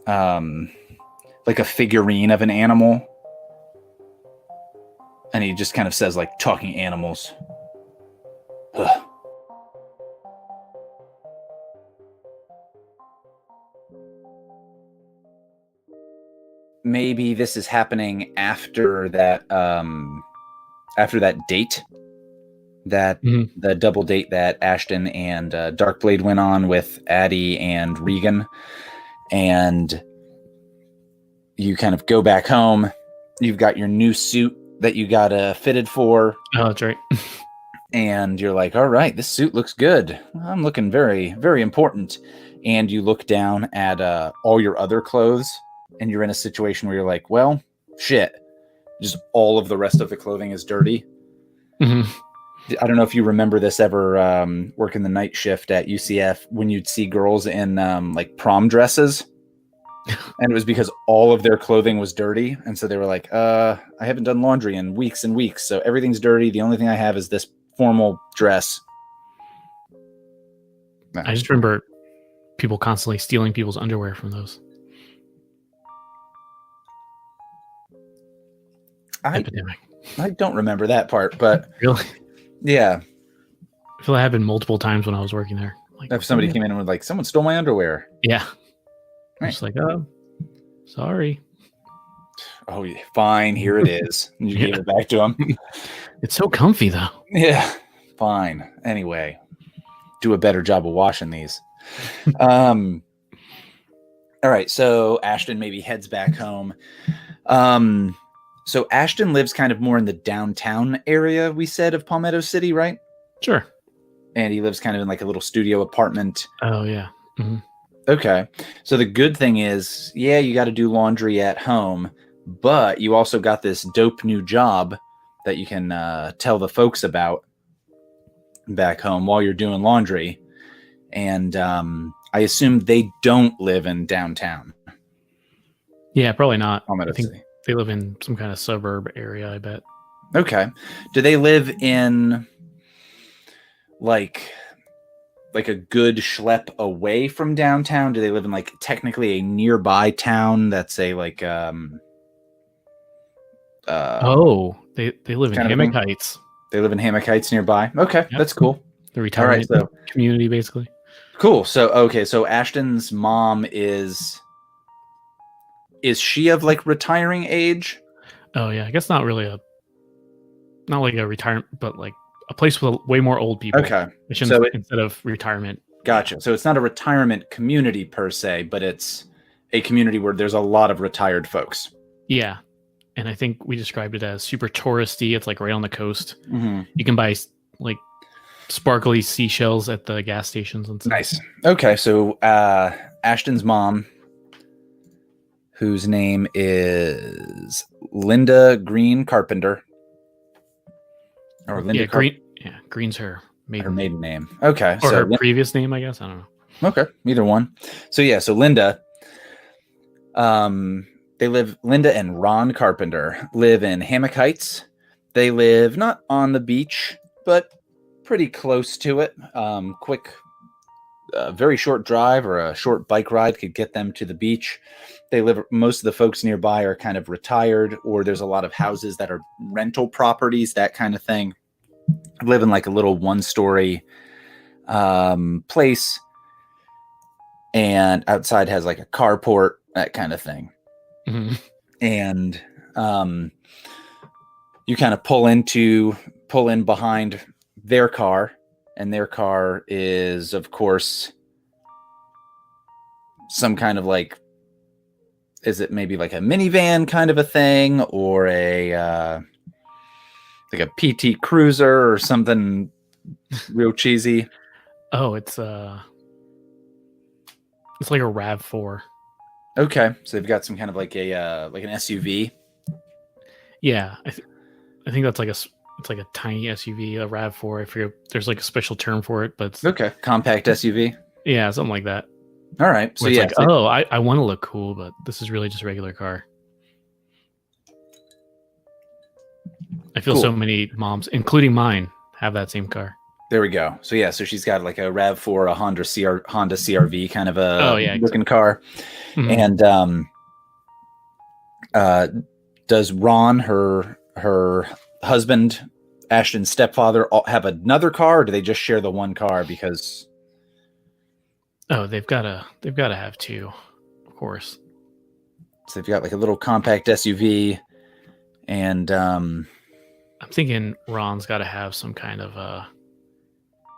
a figurine of an animal, and he just kind of says like talking animals. Ugh. Maybe this is happening after that date, the double date that Ashton and Darkblade went on with Addie and Regan, and you kind of go back home. You've got your new suit that you got fitted for. Oh, that's right. And you're like, all right, this suit looks good. I'm looking very, very important. And you look down at all your other clothes, and you're in a situation where you're like, well, shit. Just all of the rest of the clothing is dirty. Mm-hmm. I don't know if you remember this ever working the night shift at UCF when you'd see girls in like prom dresses. And it was because all of their clothing was dirty. And so they were like, I haven't done laundry in weeks and weeks. So everything's dirty. The only thing I have is this formal dress. I just remember people constantly stealing people's underwear from those. Epidemic. I don't remember that part, but really, yeah. I feel it happened multiple times when I was working there. Like, if somebody came in and was like, someone stole my underwear. Yeah. Right. Just like, oh, sorry. Oh, fine. Here it is. And you gave it back to him. It's so comfy, though. Yeah. Fine. Anyway, do a better job of washing these. All right, so Ashton maybe heads back home. So Ashton lives kind of more in the downtown area, we said, of Palmetto City, right? Sure. And he lives kind of in like a little studio apartment. Oh yeah. Hmm. Okay. So the good thing is, yeah, you got to do laundry at home, but you also got this dope new job that you can tell the folks about back home while you're doing laundry. And I assume they don't live in downtown Yeah, probably not. Palmetto I think City. they live in some kind of suburb area, I bet. Okay. Do they live in like a good schlep away from downtown? Do they live in like technically a nearby town that's a like they live in kind of Hammock thing? Heights. They live in Hammock Heights nearby. Okay, Yep. that's cool. The retirement so- community, basically. Cool. So Ashton's mom is she of like retiring age? Oh yeah, I guess not like a retirement, but like a place with way more old people. Okay. Instead of retirement. Gotcha. So it's not a retirement community per se, but it's a community where there's a lot of retired folks. Yeah. And I think we described it as super touristy. It's like right on the coast. Mm-hmm. You can buy like sparkly seashells at the gas stations and stuff. Nice. Okay, so Ashton's mom, whose name is Linda Greene Carpenter, or Linda Yeah, Greene. Yeah, Greene's her her maiden maiden name. Okay, or so her previous name, I guess. I don't know. okay, either one. So yeah, so Linda, Linda and Ron Carpenter live in Hammock Heights. They live not on the beach, but pretty close to it. Quick, very short drive or a short bike ride could get them to the beach. Most of the folks nearby are kind of retired, or there's a lot of houses that are rental properties, that kind of thing. Live in like a little one-story place, and outside has like a carport, that kind of thing. Mhm. And you kind of pull in behind their car, and their car is, of course, some kind of like, is it maybe like a minivan kind of a thing, or a like a PT Cruiser or something real cheesy? Oh, it's like a RAV4. Okay, so they've got some kind of like an SUV. Yeah, I think that's it's like a tiny SUV, a RAV4. I forget. There's like a special term for it, but it's, Okay, compact SUV. yeah, something like that. All right, so Where it's yeah, like, so- oh, I want to look cool, but this is really just a regular car. I feel Cool. so many moms, including mine, have that same car. there we go. So yeah, so she's got like a RAV4, a Honda CRV kind of a Oh, yeah, looking car. Mhm. And does Ron, her husband, Ashton's stepfather, have another car, or do they just share the one car? Because Oh, they've got to have two, of course. so they've got like a little compact SUV, and I'm thinking Ron's got to have some kind of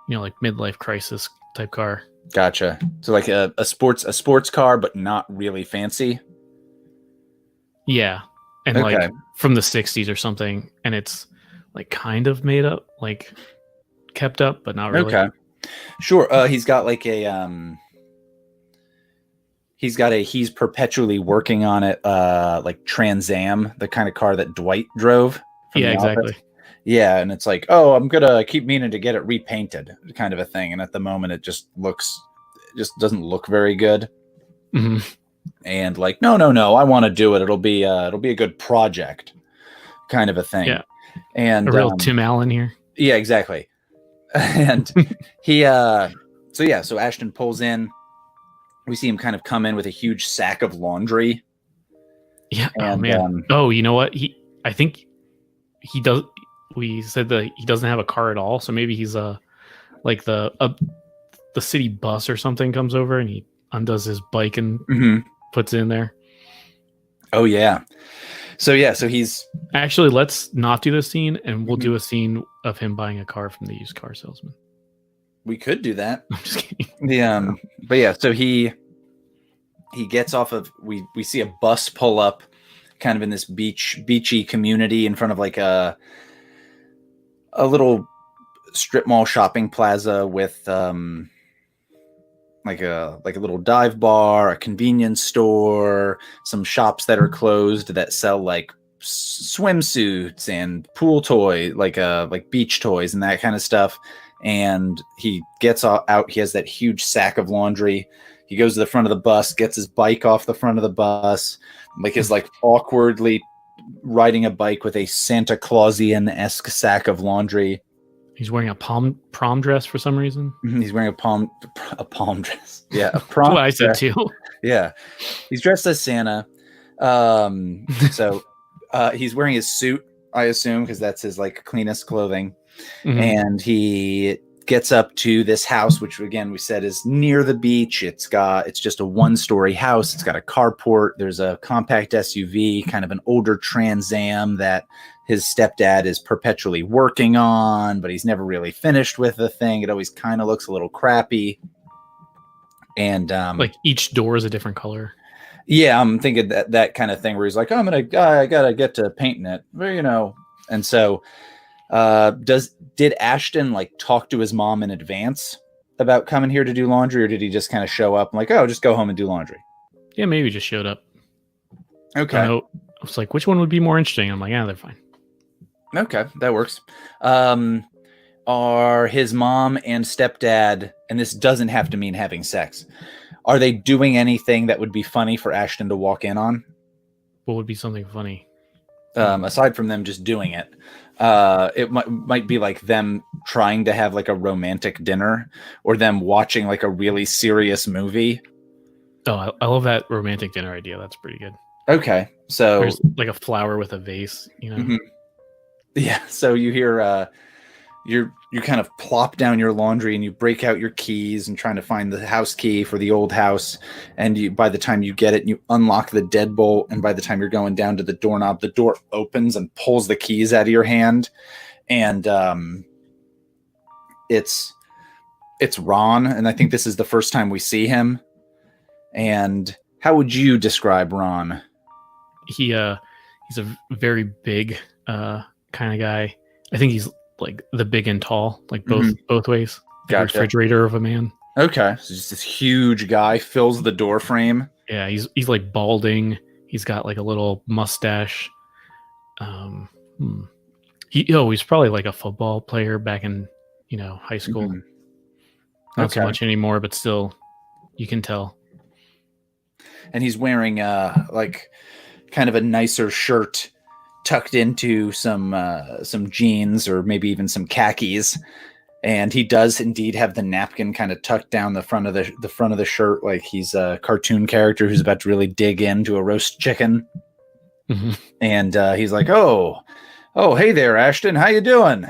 like midlife crisis type car. gotcha. So like a sports car, but not really fancy. Yeah, and Okay. like from the '60s or something, and it's like kind of made up, like kept up, but not really. Okay, sure. He's got like he's perpetually working on it, like Trans Am, the kind of car that Dwight drove. from Yeah, The Office. exactly. Yeah, and it's like, oh, I'm gonna keep meaning to get it repainted, kind of a thing. And at the moment, it just doesn't look very good. Hmm. And like, no, I want to do it. It'll be a good project, kind of a thing. Yeah. And A real Tim Allen here. yeah, exactly. And so Ashton pulls in. We see him kind of come in with a huge sack of laundry. Yeah. Oh And, man. You know what? I think he does. We said that he doesn't have a car at all, so maybe he's like the city bus or something comes over and he undoes his bike and Mhm. puts it in there. Oh yeah. So he's Actually, let's not do this scene, and we'll do a scene of him buying a car from the used car salesman. we could do that. I'm just kidding. But yeah, so he gets off of we see a bus pull up kind of in this beachy community in front of like a little strip mall shopping plaza with like a little dive bar, a convenience store, some shops that are closed that sell like swimsuits and pool toy, like beach toys and that kind of stuff. And he gets out. He has that huge sack of laundry. He goes to the front of the bus, gets his bike off the front of the bus, like is like awkwardly riding a bike with a Santa Clausian-esque sack of laundry. He's wearing a prom dress for some reason. He's wearing a palm dress. Yeah, a That's prom what I said dress. too. Yeah, he's dressed as Santa. So he's wearing his suit, I assume, because that's his like cleanest clothing. Mhm. And he gets up to this house, which again we said is near the beach. It's just a 1-story house. It's got a carport. There's a compact SUV, kind of an older Trans Am that his stepdad is perpetually working on, but he's never really finished with the thing. It always kind of looks a little crappy. And Like each door is a different color. yeah, I'm thinking that kind of thing where he's like, I gotta get to painting it, well, And so, did Ashton like talk to his mom in advance about coming here to do laundry, or did he just kind of show up and like, oh, just go home and do laundry? Yeah, maybe he just showed up. Okay, I was like, which one would be more interesting? I'm like, yeah, they're fine. okay, that works. Are his mom and stepdad, and this doesn't have to mean having sex, are they doing anything that would be funny for Ashton to walk in on? What would be something funny? Aside from them just doing it, it might be like them trying to have like a romantic dinner, or them watching like a really serious movie. Oh, I love that romantic dinner idea. That's pretty good. Okay, so There's like a flower with a vase, Mhm. Yeah, so you hear you kind of plop down your laundry and you break out your keys and trying to find the house key for the old house, and by the time you get it, you unlock the deadbolt, and by the time you're going down to the doorknob, the door opens and pulls the keys out of your hand, and it's Ron, and I think this is the first time we see him. And how would you describe Ron? He's a very big kind of guy. I think he's like the big and tall, like both ways. Like a Gotcha. refrigerator of a man. Okay, so just this huge guy fills the door frame. Yeah, he's like balding. He's got like a little mustache. He's probably like a football player back in high school. Mhm. Not so Okay. much anymore, but still, you can tell. And he's wearing like kind of a nicer shirt tucked into some jeans, or maybe even some khakis. And he does indeed have the napkin kind of tucked down the front of the shirt, like he's a cartoon character who's about to really dig into a roast chicken. Mhm. And he's like, oh, hey there, Ashton, how you doing?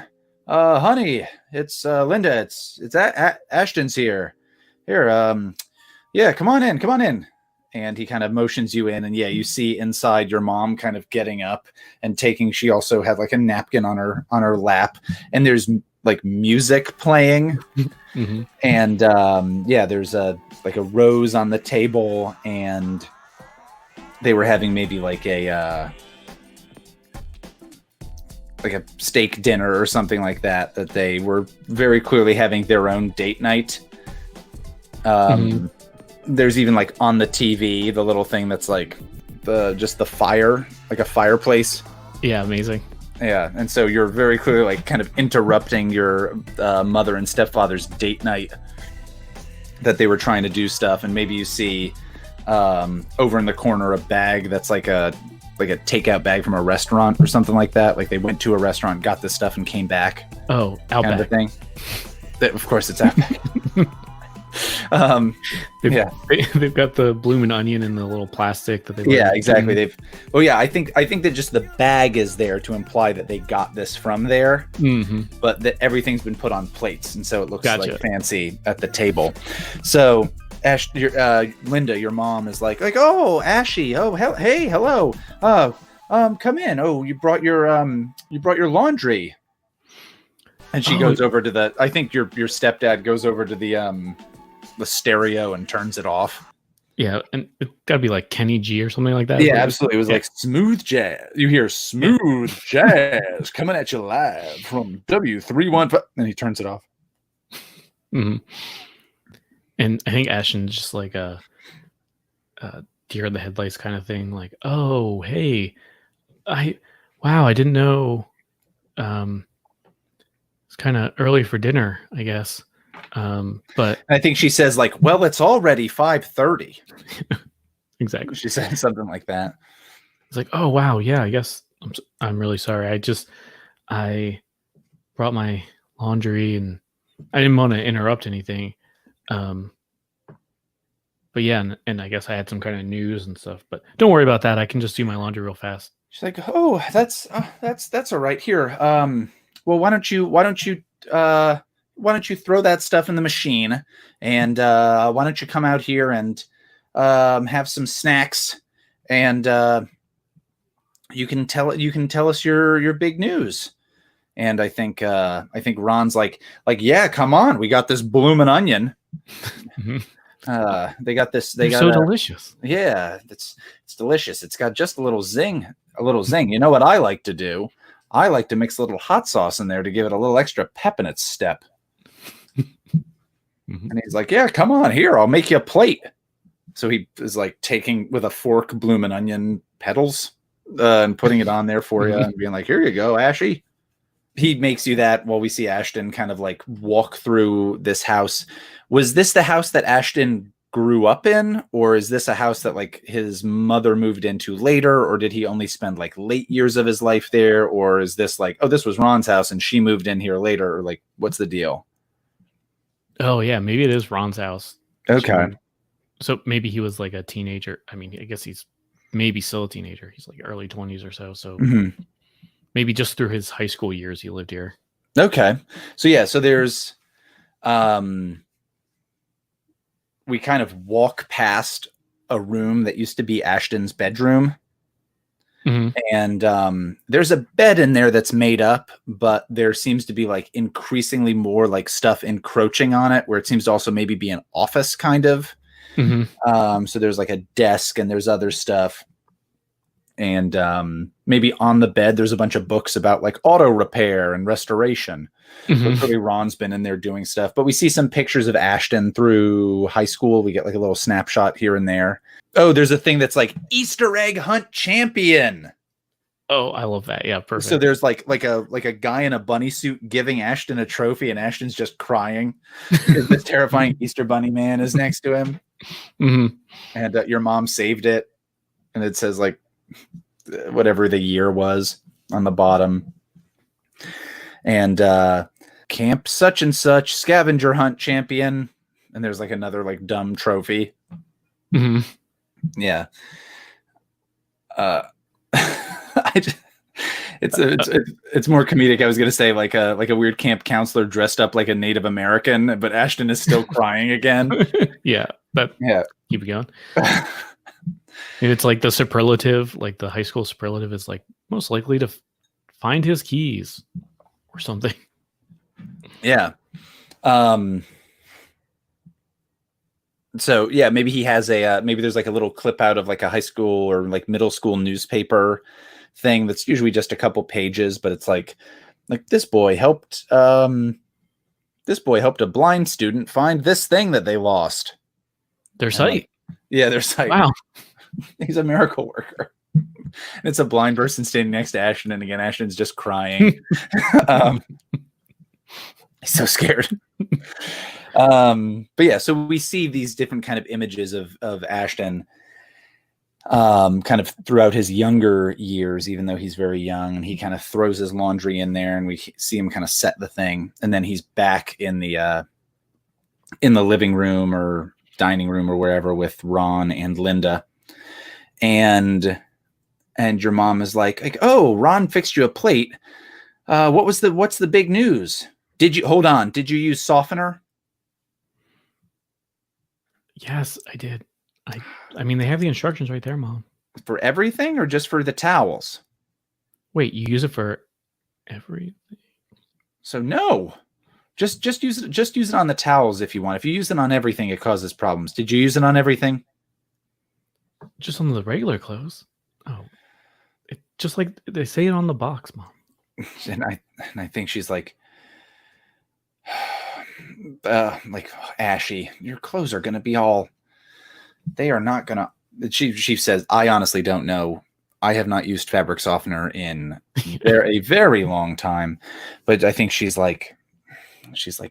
Honey, it's Linda. It's Ashton's here. Here, yeah, come on in. And he kind of motions you in, and yeah, you see inside your mom kind of getting up and she also had like a napkin on her lap, and there's like music playing. Mhm. And yeah, there's a rose on the table, and they were having maybe like a steak dinner or something like that they were very clearly having their own date night. There's even like on the TV, the little thing that's like the fire, like a fireplace. Yeah, amazing. Yeah, and so you're very clearly like kind of interrupting your mother and stepfather's date night that they were trying to do stuff, and maybe you see over in the corner a bag that's like a takeout bag from a restaurant or something like that. Like they went to a restaurant, got this stuff, and came back. Oh, Kind of a Outback. thing. Of course, it's Outback. They've got the bloomin' onion in the little plastic that they. Yeah, exactly. I think that just the bag is there to imply that they got this from there, Mm-hmm. but that everything's been put on plates, and so it looks Gotcha. like fancy at the table. So Linda, your mom, is like, oh, Ashy, oh, hey, hello, come in. Oh, you brought your laundry. And she goes over to the. I think your stepdad goes over to the stereo and turns it off. Yeah, and it gotta be like Kenny G or something like that. Yeah, absolutely. It was like smooth jazz. You hear smooth jazz coming at you live from W315, and he turns it off. Mm-hmm. And I think Ashton's just like a deer in the headlights kind of thing. Like, oh, hey, I didn't know. It's kind of early for dinner, I guess. But I think she says like, well, it's already 5:30. Exactly. She said something like that. It's like, oh wow, yeah, I guess I'm really sorry. I brought my laundry and I didn't want to interrupt anything. But yeah, and I guess I had some kind of news and stuff. But don't worry about that. I can just do my laundry real fast. She's like, oh, that's all right. Here, well, why don't you throw that stuff in the machine, and why don't you come out here and have some snacks, and you can tell us your big news. And I think Ron's like, yeah, come on, we got this bloomin' onion. They got this. They're so delicious. Yeah, it's delicious. It's got just a little zing. You know what I like to do? I like to mix a little hot sauce in there to give it a little extra pep in its step. And he's like, yeah, come on here. I'll make you a plate. So he is like taking with a fork bloomin' onion petals and putting it on there for you and being like, here you go, Ashy. He makes you that while we see Ashton kind of like walk through this house. Was this the house that Ashton grew up in, or is this a house that like his mother moved into later, or did he only spend like late years of his life there, or is this like, oh, this was Ron's house and she moved in here later, or like what's the deal? Oh yeah, maybe it is Ron's house. Okay. So maybe he was like a teenager. I mean, I guess he's maybe still a teenager. He's like early 20s or so. So maybe just through his high school years he lived here. Okay. So yeah, so there's we kind of walk past a room that used to be Ashton's bedroom. And there's a bed in there that's made up, but there seems to be like increasingly more like stuff encroaching on it, where it seems to also maybe be an office kind of. So there's like a desk and there's other stuff. And maybe on the bed, there's a bunch of books about like auto repair and restoration. Literally, Ron's been in there doing stuff. But we see some pictures of Ashton through high school. We get like a little snapshot here and there. Oh, there's a thing that's like Easter egg hunt champion. Oh, I love that. Yeah, perfect. So there's like a guy in a bunny suit giving Ashton a trophy, and Ashton's just crying because this terrifying Easter bunny man is next to him. And your mom saved it, and it says like whatever the year was on the bottom. And camp such and such scavenger hunt champion, and there's like another like dumb trophy. Yeah. It's more comedic. I was gonna say like a weird camp counselor dressed up like a Native American, but Ashton is still crying again. Yeah. Keep it going. And it's like the superlative, like the high school superlative is like most likely to find his keys or something. Yeah. So yeah, maybe he has maybe there's like a little clip out of like a high school or like middle school newspaper thing that's usually just a couple pages, but it's like this boy helped a blind student find this thing that they lost. Their sight. Yeah, their sight. Wow. He's a miracle worker. It's a blind person standing next to Ashton, and again, Ashton's just crying. He's so scared. But yeah, so we see these different kind of images of Ashton kind of throughout his younger years, even though he's very young, and he kind of throws his laundry in there, and we see him kind of set the thing, and then he's back in the living room or dining room or wherever with Ron and Linda. And your mom is like, oh, Ron fixed you a plate. What's the big news? Did you use softener? Yes, I did. I mean, they have the instructions right there, Mom. For everything or just for the towels? Wait, you use it for everything? So no. Just use it on the towels if you want. If you use it on everything, it causes problems. Did you use it on everything? Just on the regular clothes. Oh. Just like they say it on the box, Mom. And I think she's like Ashy, your clothes are gonna be all, they are not gonna, she says, I honestly don't know. I have not used fabric softener in a very long time, but I think she's like,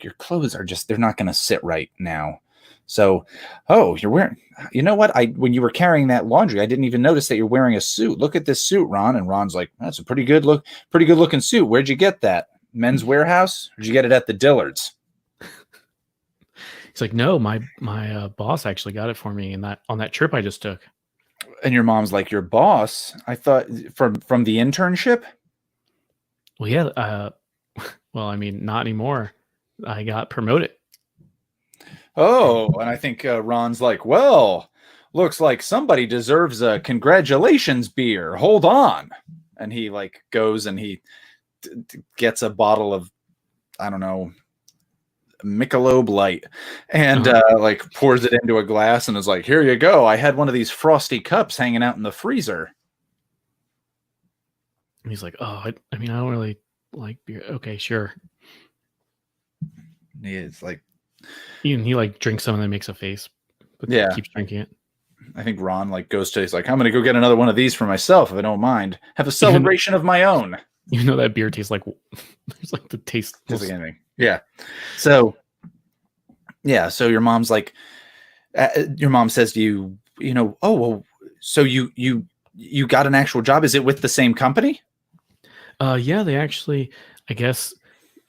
your clothes are just, they're not gonna sit right now. So, oh, you're wearing, you know what? When you were carrying that laundry, I didn't even notice that you're wearing a suit. Look at this suit, Ron. And Ron's like, that's a pretty good looking suit. Where'd you get that? Men's Warehouse? Or did you get it at the Dillards? He's like, no, my boss actually got it for me on that trip I just took. And your mom's like, your boss? I thought from the internship? Well, yeah. Well, I mean, not anymore. I got promoted. Oh, and I think Ron's like, well, looks like somebody deserves a congratulations beer. Hold on. And he like goes and he gets a bottle of, I don't know, Michelob Light and like pours it into a glass and is like, here you go. I had one of these frosty cups hanging out in the freezer. And he's like, oh, I mean, I don't really like beer. Okay, sure. It's like, Even he like drinks some and then makes a face, but keeps drinking it. I think Ron like goes to, he's like, I'm going to go get another one of these for myself if I don't mind. Have a celebration of my own. You know that beer tastes like, it's like the taste. Tastes like anything. Yeah. So your mom's like, your mom says to you, you know, oh, well, so you got an actual job. Is it with the same company? Yeah, they actually, I guess,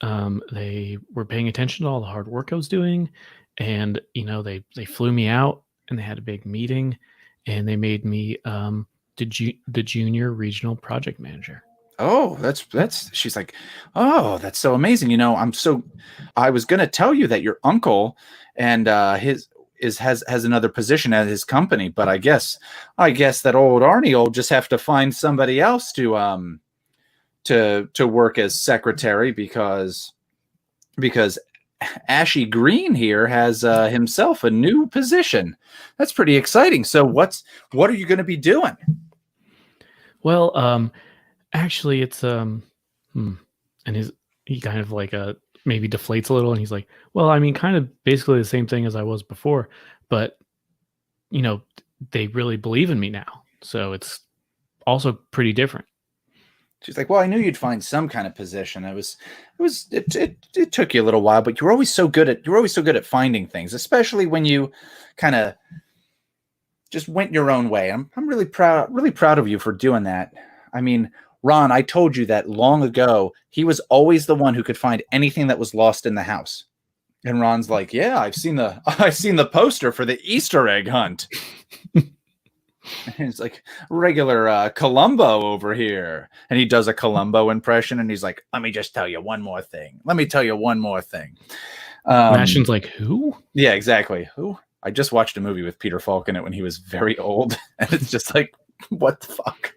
they were paying attention to all the hard work I was doing, and you know they flew me out and they had a big meeting, and they made me the junior regional project manager. Oh, that's she's like, oh, that's so amazing. You know, I was gonna tell you that your uncle and has another position at his company, but I guess that old Arnie will just have to find somebody else to work as secretary because Ashy Greene here has himself a new position. That's pretty exciting. So what are you going to be doing? Well, actually it's and he kind of like maybe deflates a little and he's like, well, I mean, kind of basically the same thing as I was before, but you know, they really believe in me now. So it's also pretty different. She's like, well, I knew you'd find some kind of position. It took you a little while, but you were always so good at finding things, especially when you kind of just went your own way. I'm really proud of you for doing that. I mean, Ron, I told you that long ago. He was always the one who could find anything that was lost in the house. And Ron's like, yeah, I've seen the poster for the Easter egg hunt. And it's like regular Columbo over here. And he does a Columbo impression and he's like, let me just tell you one more thing. Ashton's like, who? Yeah, exactly. Who? I just watched a movie with Peter Falk in it when he was very old. And it's just like, what the fuck?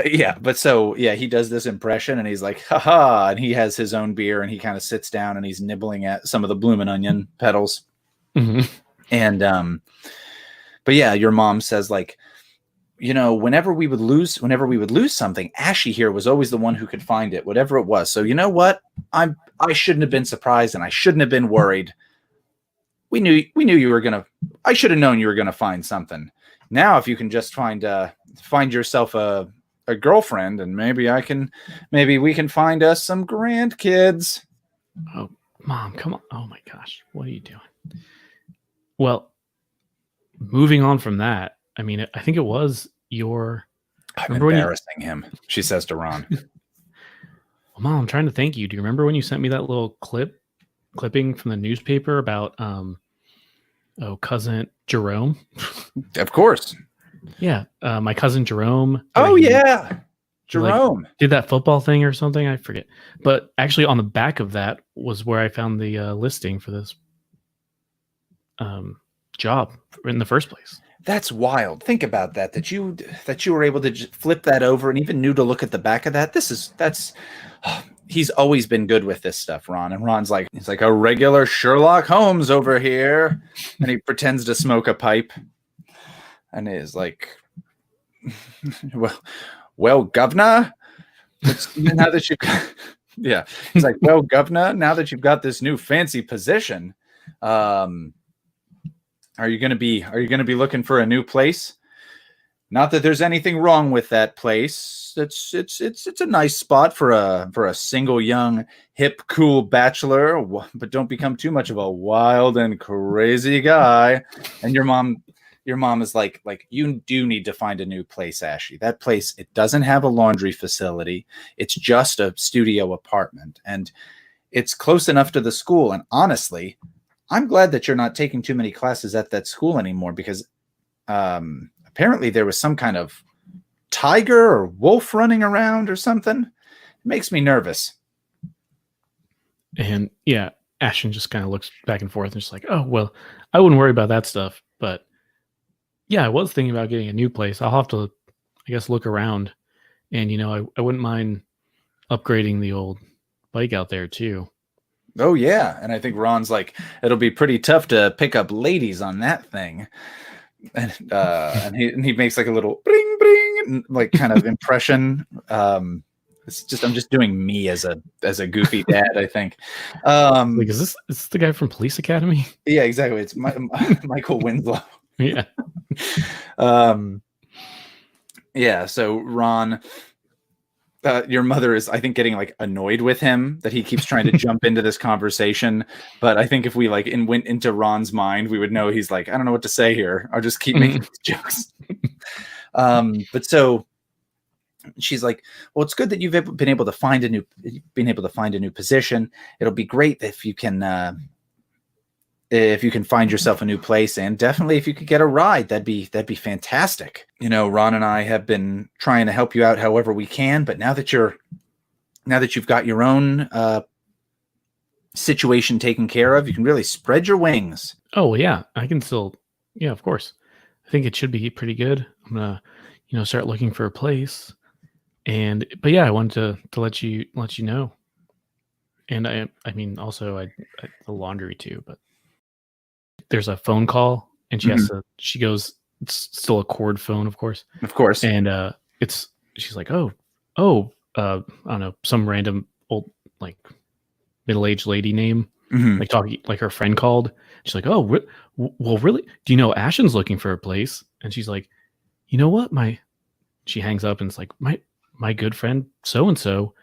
Yeah, but so, yeah, he does this impression and he's like, haha. And he has his own beer and he kind of sits down and he's nibbling at some of the bloomin' onion petals. Mm-hmm. And, but yeah, your mom says like, you know, whenever we would lose something, Ashy here was always the one who could find it, whatever it was. So you know what? I shouldn't have been surprised and I shouldn't have been worried. We knew you were I should have known you were gonna find something. Now, if you can just find yourself a girlfriend, and maybe we can find us some grandkids. Oh, Mom, come on! Oh my gosh, what are you doing? Well, moving on from that, I mean, I think it was your. I'm embarrassing him, she says to Ron. Well, Mom, I'm trying to thank you. Do you remember when you sent me that little clipping from the newspaper about cousin Jerome? Of course. Yeah, my cousin Jerome. Oh yeah, Jerome did that football thing or something. I forget. But actually, on the back of that was where I found the listing for this job in the first place. That's wild. Think about that. That you were able to just flip that over and even knew to look at the back of that. That's. He's always been good with this stuff, Ron. And Ron's like, he's like a regular Sherlock Holmes over here, and he pretends to smoke a pipe, and is like, well, governor. Now that yeah, he's like, well, governor. Now that you've got this new fancy position, are you going to be looking for a new place? Not that there's anything wrong with that place. It's a nice spot for a single young hip cool bachelor, but don't become too much of a wild and crazy guy. And your mom is like you do need to find a new place, Ashy. That place, it doesn't have a laundry facility. It's just a studio apartment, and it's close enough to the school. And honestly, I'm glad that you're not taking too many classes at that school anymore, because apparently there was some kind of tiger or wolf running around or something. It makes me nervous. And yeah, Ashton just kind of looks back and forth and just like, oh, well, I wouldn't worry about that stuff. But yeah, I was thinking about getting a new place. I'll have to, I guess, look around. And, I wouldn't mind upgrading the old bike out there too. Oh, yeah. And I think Ron's like, it'll be pretty tough to pick up ladies on that thing. And he makes like a little bring bring like kind of impression. It's just, I'm just doing me as a goofy dad, I think. Like, is this the guy from Police Academy? Yeah, exactly. It's Michael Winslow. Yeah. Yeah. So Ron, your mother is, I think, getting like annoyed with him that he keeps trying to jump into this conversation. But I think if we went into Ron's mind, we would know he's like, I don't know what to say here. I'll just keep making these jokes. But so she's like, well, it's good that you've been able to find a new position. It'll be great if you can find yourself a new place, and definitely if you could get a ride, that'd be fantastic. Ron and I have been trying to help you out however we can, but now that you've got your own situation taken care of, you can really spread your wings. Oh yeah, I can still. Yeah, of course. I think it should be pretty good. I'm gonna, start looking for a place, but yeah, I wanted to let you know, and I mean also I the laundry too, but. There's a phone call, and she goes, it's still a cord phone, of course. And she's like, I don't know, some random old, like, middle-aged lady name, like talking, like her friend called. She's like, oh, well, really? Do you know Ashton's looking for a place? And she's like, you know what? She hangs up and it's like, my good friend so-and-so,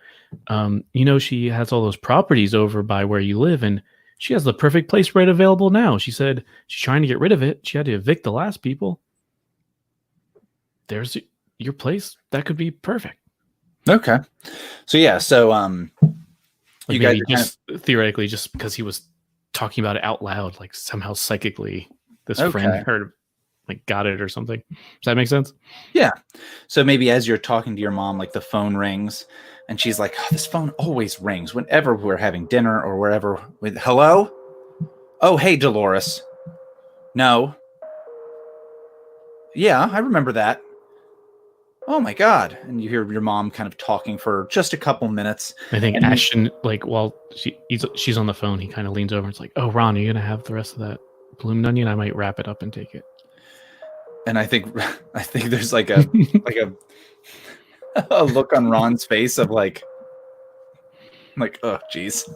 she has all those properties over by where you live, and she has the perfect place right available now. She said she's trying to get rid of it. She had to evict the last people. There's your place. That could be perfect. Okay. So yeah. So you guys just theoretically, just because he was talking about it out loud, like somehow psychically, this friend heard, like, got it or something. Does that make sense? Yeah. So maybe as you're talking to your mom, like the phone rings. And she's like, oh, this phone always rings whenever we're having dinner or wherever. Hello? Oh, hey, Dolores. No. Yeah, I remember that. Oh, my God. And you hear your mom kind of talking for just a couple minutes. I think Ashton, like, while she's on the phone, he kind of leans over and it's like, oh, Ron, are you going to have the rest of that blooming onion? I might wrap it up and take it. And I think there's like a look on Ron's face of like, oh, geez.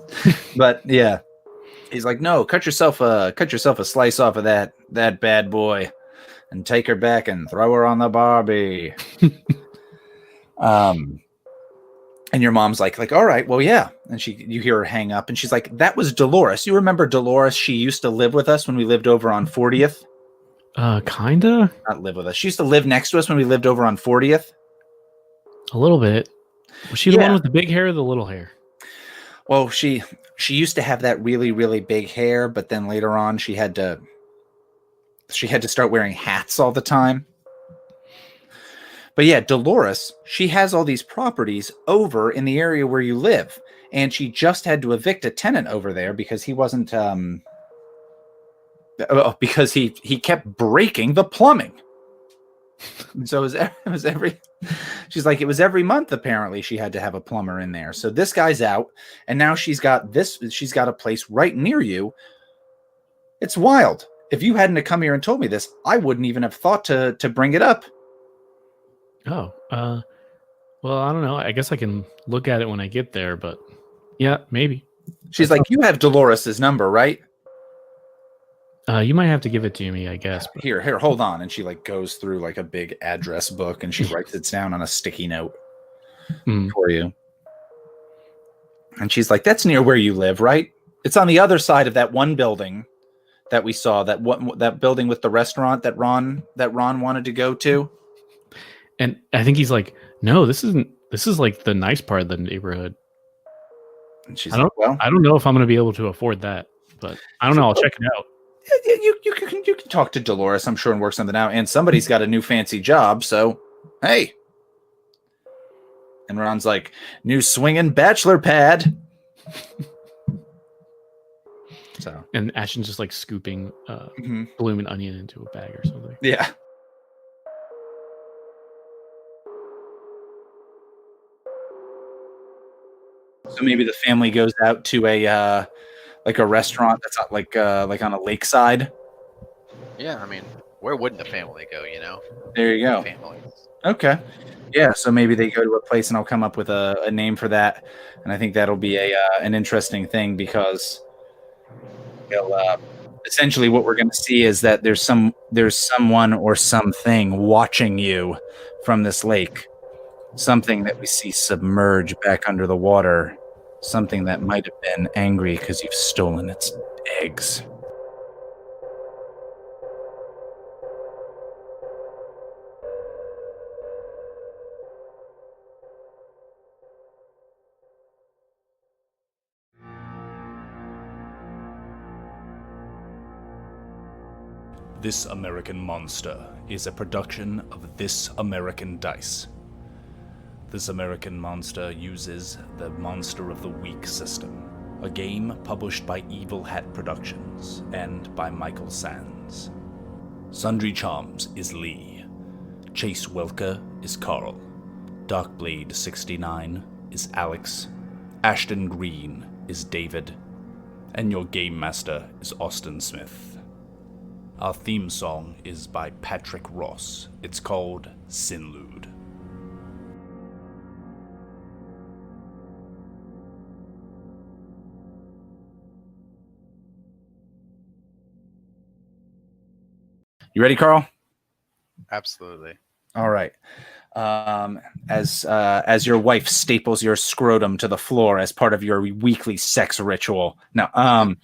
But yeah, he's like, no, cut yourself a slice off of that bad boy and take her back and throw her on the Barbie. And your mom's like, all right, well, yeah. And you hear her hang up and she's like, that was Dolores. You remember Dolores? She used to live with us when we lived over on 40th. Kinda. Not live with us. She used to live next to us when we lived over on 40th. A little bit. Was she the one with the big hair or the little hair? Well, she used to have that really, really big hair, but then later on she had to start wearing hats all the time. But yeah, Dolores, she has all these properties over in the area where you live, and she just had to evict a tenant over there because he wasn't because he kept breaking the plumbing. So it was every. She's like, it was every month. Apparently, she had to have a plumber in there. So this guy's out, and now she's got this. She's got a place right near you. It's wild. If you hadn't come here and told me this, I wouldn't even have thought to bring it up. Oh, well, I don't know. I guess I can look at it when I get there, but yeah, maybe. She's like, you have Dolores's number, right? You might have to give it to me, I guess. But... Here, hold on. And she like goes through like a big address book and she writes it down on a sticky note for you. And she's like, that's near where you live, right? It's on the other side of that one building that we saw, that building with the restaurant that Ron wanted to go to. And I think he's like, no, this is like the nice part of the neighborhood. And she's like, well, I don't know if I'm going to be able to afford that, but I don't know. I'll check it out. You can talk to Dolores, I'm sure, and work something out. And somebody's got a new fancy job, so hey. And Ron's like, new swinging bachelor pad. So, and Ashton's just like scooping blooming onion into a bag or something. Yeah. So maybe the family goes out to a like a restaurant that's not like on a lakeside. Yeah, I mean, where wouldn't the family go? You know. There you go. Families. Okay. Yeah. So maybe they go to a place, and I'll come up with a name for that, and I think that'll be an interesting thing because essentially what we're going to see is that there's someone or something watching you from this lake. Something that we see submerge back under the water. Something that might have been angry because you've stolen its eggs. This American Monster is a production of This American Dice. This American Monster uses the Monster of the Week system, a game published by Evil Hat Productions and by Michael Sands. Sundry Charms is Leigh. Chase Welker is Carl. Darkblade 69 is Alex. Ashton Greene is David. And your Game Master is Austin Smith. Our theme song is by Patrick Ross. It's called Sinlude. You ready, Carl? Absolutely. All right. As your wife staples your scrotum to the floor as part of your weekly sex ritual. Now,